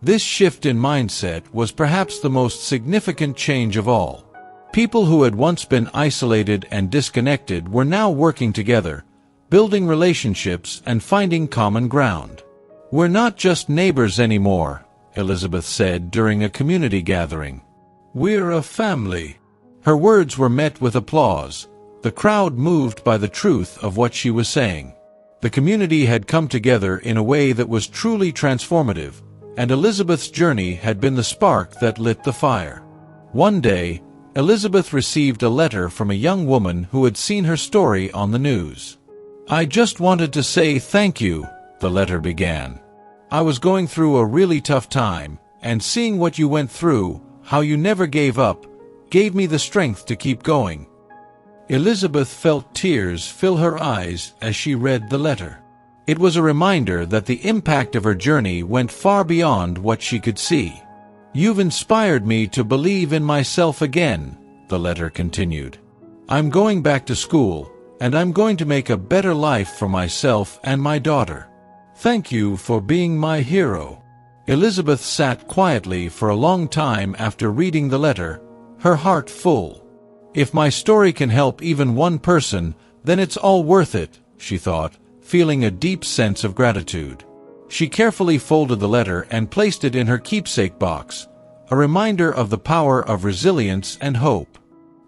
This shift in mindset was perhaps the most significant change of all. People who had once been isolated and disconnected were now working together, building relationships and finding common ground. "We're not just neighbors anymore," Elizabeth said during a community gathering. "We're a family." Her words were met with applause, the crowd moved by the truth of what she was saying. The community had come together in a way that was truly transformative, and Elizabeth's journey had been the spark that lit the fire. One day, Elizabeth received a letter from a young woman who had seen her story on the news. "I just wanted to say thank you," the letter began. I was going through a really tough time, and seeing what you went through, how you never gave up, gave me the strength to keep going." Elizabeth felt tears fill her eyes as she read the letter. It was a reminder that the impact of her journey went far beyond what she could see. "You've inspired me to believe in myself again," the letter continued. "I'm going back to school, and I'm going to make a better life for myself and my daughter. Thank you for being my hero." Elizabeth sat quietly for a long time after reading the letter, her heart full. "If my story can help even one person, then it's all worth it," she thought, feeling a deep sense of gratitude. She carefully folded the letter and placed it in her keepsake box, a reminder of the power of resilience and hope.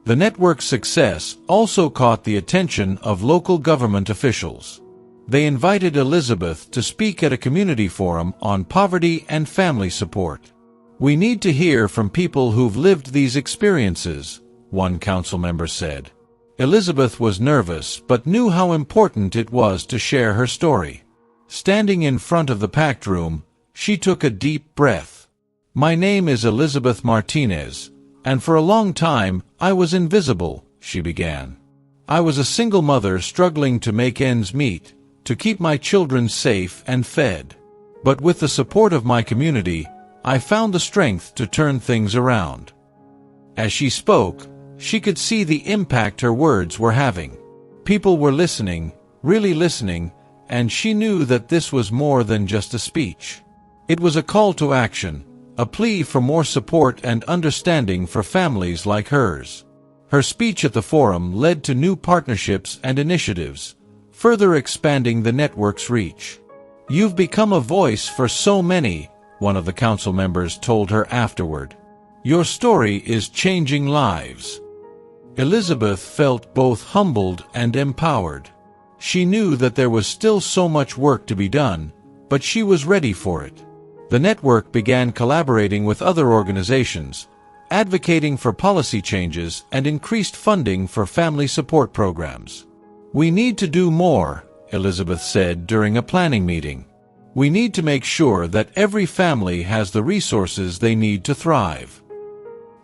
The network's success also caught the attention of local government officials. They invited Elizabeth to speak at a community forum on poverty and family support. "We need to hear from people who've lived these experiences," one council member said. Elizabeth was nervous but knew how important it was to share her story. Standing in front of the packed room, she took a deep breath. "My name is Elizabeth Martinez, and for a long time I was invisible," she began. "I was a single mother struggling to make ends meet, to keep my children safe and fed. But with the support of my community, I found the strength to turn things around." As she spoke, she could see the impact her words were having. People were listening, really listening, and she knew that this was more than just a speech. It was a call to action, a plea for more support and understanding for families like hers. Her speech at the forum led to new partnerships and initiatives, further expanding the network's reach. "You've become a voice for so many," one of the council members told her afterward. "Your story is changing lives." Elizabeth felt both humbled and empowered. She knew that there was still so much work to be done, but she was ready for it. The network began collaborating with other organizations, advocating for policy changes and increased funding for family support programs. "We need to do more," Elizabeth said during a planning meeting. "We need to make sure that every family has the resources they need to thrive."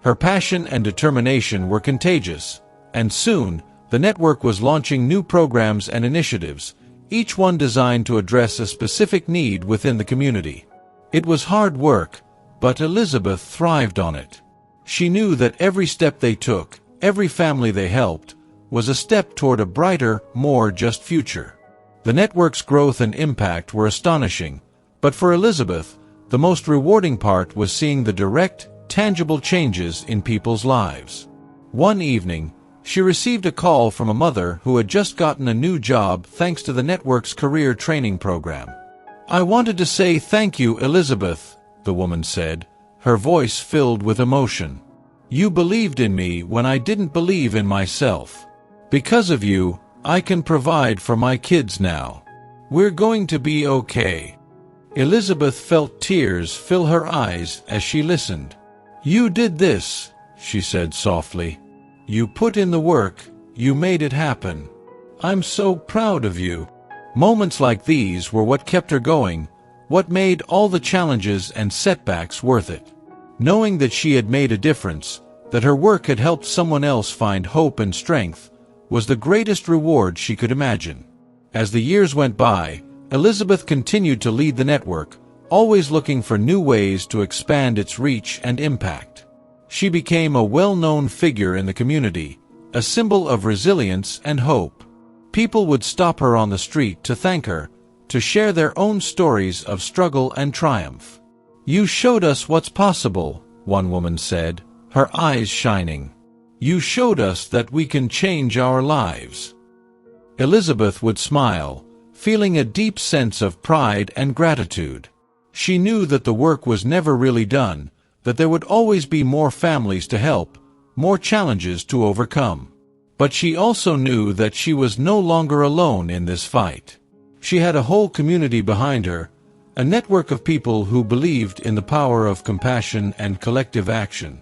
Her passion and determination were contagious, and soon, the network was launching new programs and initiatives, each one designed to address a specific need within the community. It was hard work, but Elizabeth thrived on it. She knew that every step they took, every family they helped, was a step toward a brighter, more just future. The network's growth and impact were astonishing, but for Elizabeth, the most rewarding part was seeing the direct, tangible changes in people's lives. One evening, she received a call from a mother who had just gotten a new job thanks to the network's career training program. "I wanted to say thank you, Elizabeth," the woman said, her voice filled with emotion. "You believed in me when I didn't believe in myself. Because of you, I can provide for my kids now. We're going to be okay." Elizabeth felt tears fill her eyes as she listened. "You did this," she said softly. "You put in the work, you made it happen. I'm so proud of you." Moments like these were what kept her going, what made all the challenges and setbacks worth it. Knowing that she had made a difference, that her work had helped someone else find hope and strength, was the greatest reward she could imagine. As the years went by, Elizabeth continued to lead the network, always looking for new ways to expand its reach and impact. She became a well-known figure in the community, a symbol of resilience and hope. People would stop her on the street to thank her, to share their own stories of struggle and triumph. "You showed us what's possible," one woman said, her eyes shining. "You showed us that we can change our lives." Elizabeth would smile, feeling a deep sense of pride and gratitude. She knew that the work was never really done, that there would always be more families to help, more challenges to overcome. But she also knew that she was no longer alone in this fight. She had a whole community behind her, a network of people who believed in the power of compassion and collective action.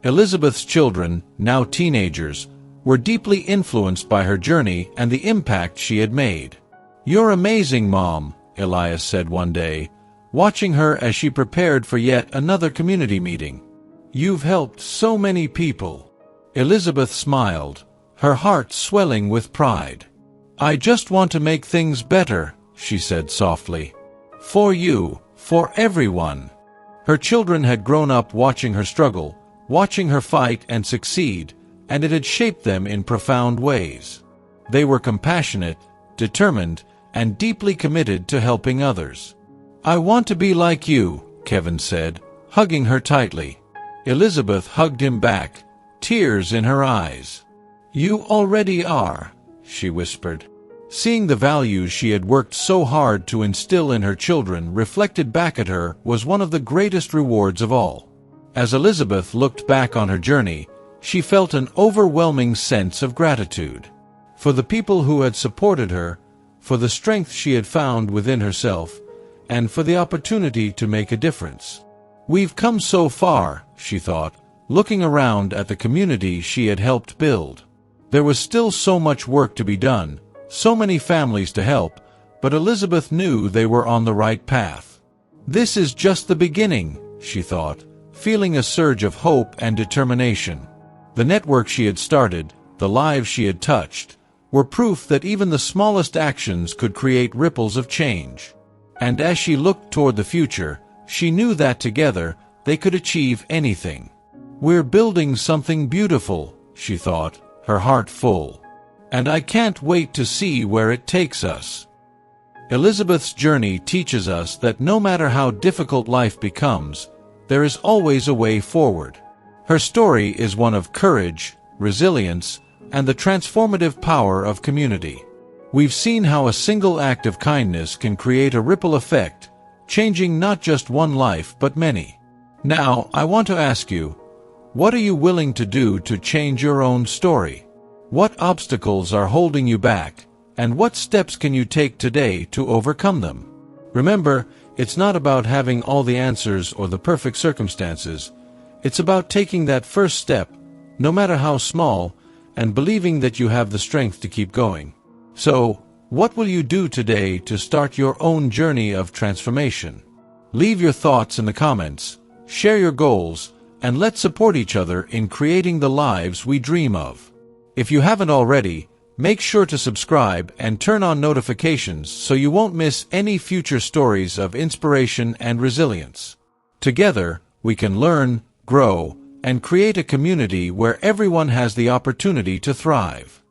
Elizabeth's children, now teenagers, were deeply influenced by her journey and the impact she had made. "You're amazing, Mom," Elias said one day, watching her as she prepared for yet another community meeting. "You've helped so many people." Elizabeth smiled, her heart swelling with pride. "I just want to make things better," she said softly. "For you, for everyone." Her children had grown up watching her struggle, watching her fight and succeed, and it had shaped them in profound ways. They were compassionate, determined, and deeply committed to helping others. "I want to be like you," Kevin said, hugging her tightly. Elizabeth hugged him back, tears in her eyes. "You already are," she whispered. Seeing the values she had worked so hard to instill in her children reflected back at her was one of the greatest rewards of all. As Elizabeth looked back on her journey, she felt an overwhelming sense of gratitude. For the people who had supported her, for the strength she had found within herself, and for the opportunity to make a difference. "We've come so far," she thought, looking around at the community she had helped build. There was still so much work to be done, so many families to help, but Elizabeth knew they were on the right path. "This is just the beginning," she thought, feeling a surge of hope and determination. The network she had started, the lives she had touched, were proof that even the smallest actions could create ripples of change. And as she looked toward the future, she knew that together they could achieve anything. "We're building something beautiful," she thought, her heart full. "And I can't wait to see where it takes us." Elizabeth's journey teaches us that no matter how difficult life becomes, there is always a way forward. Her story is one of courage, resilience, and the transformative power of community. We've seen how a single act of kindness can create a ripple effect, changing not just one life but many. Now, I want to ask you, what are you willing to do to change your own story? What obstacles are holding you back, and what steps can you take today to overcome them? Remember, it's not about having all the answers or the perfect circumstances. It's about taking that first step, no matter how small, and believing that you have the strength to keep going. So, what will you do today to start your own journey of transformation? Leave your thoughts in the comments, share your goals, and let's support each other in creating the lives we dream of. If you haven't already, make sure to subscribe and turn on notifications so you won't miss any future stories of inspiration and resilience. Together, we can learn, grow, and create a community where everyone has the opportunity to thrive.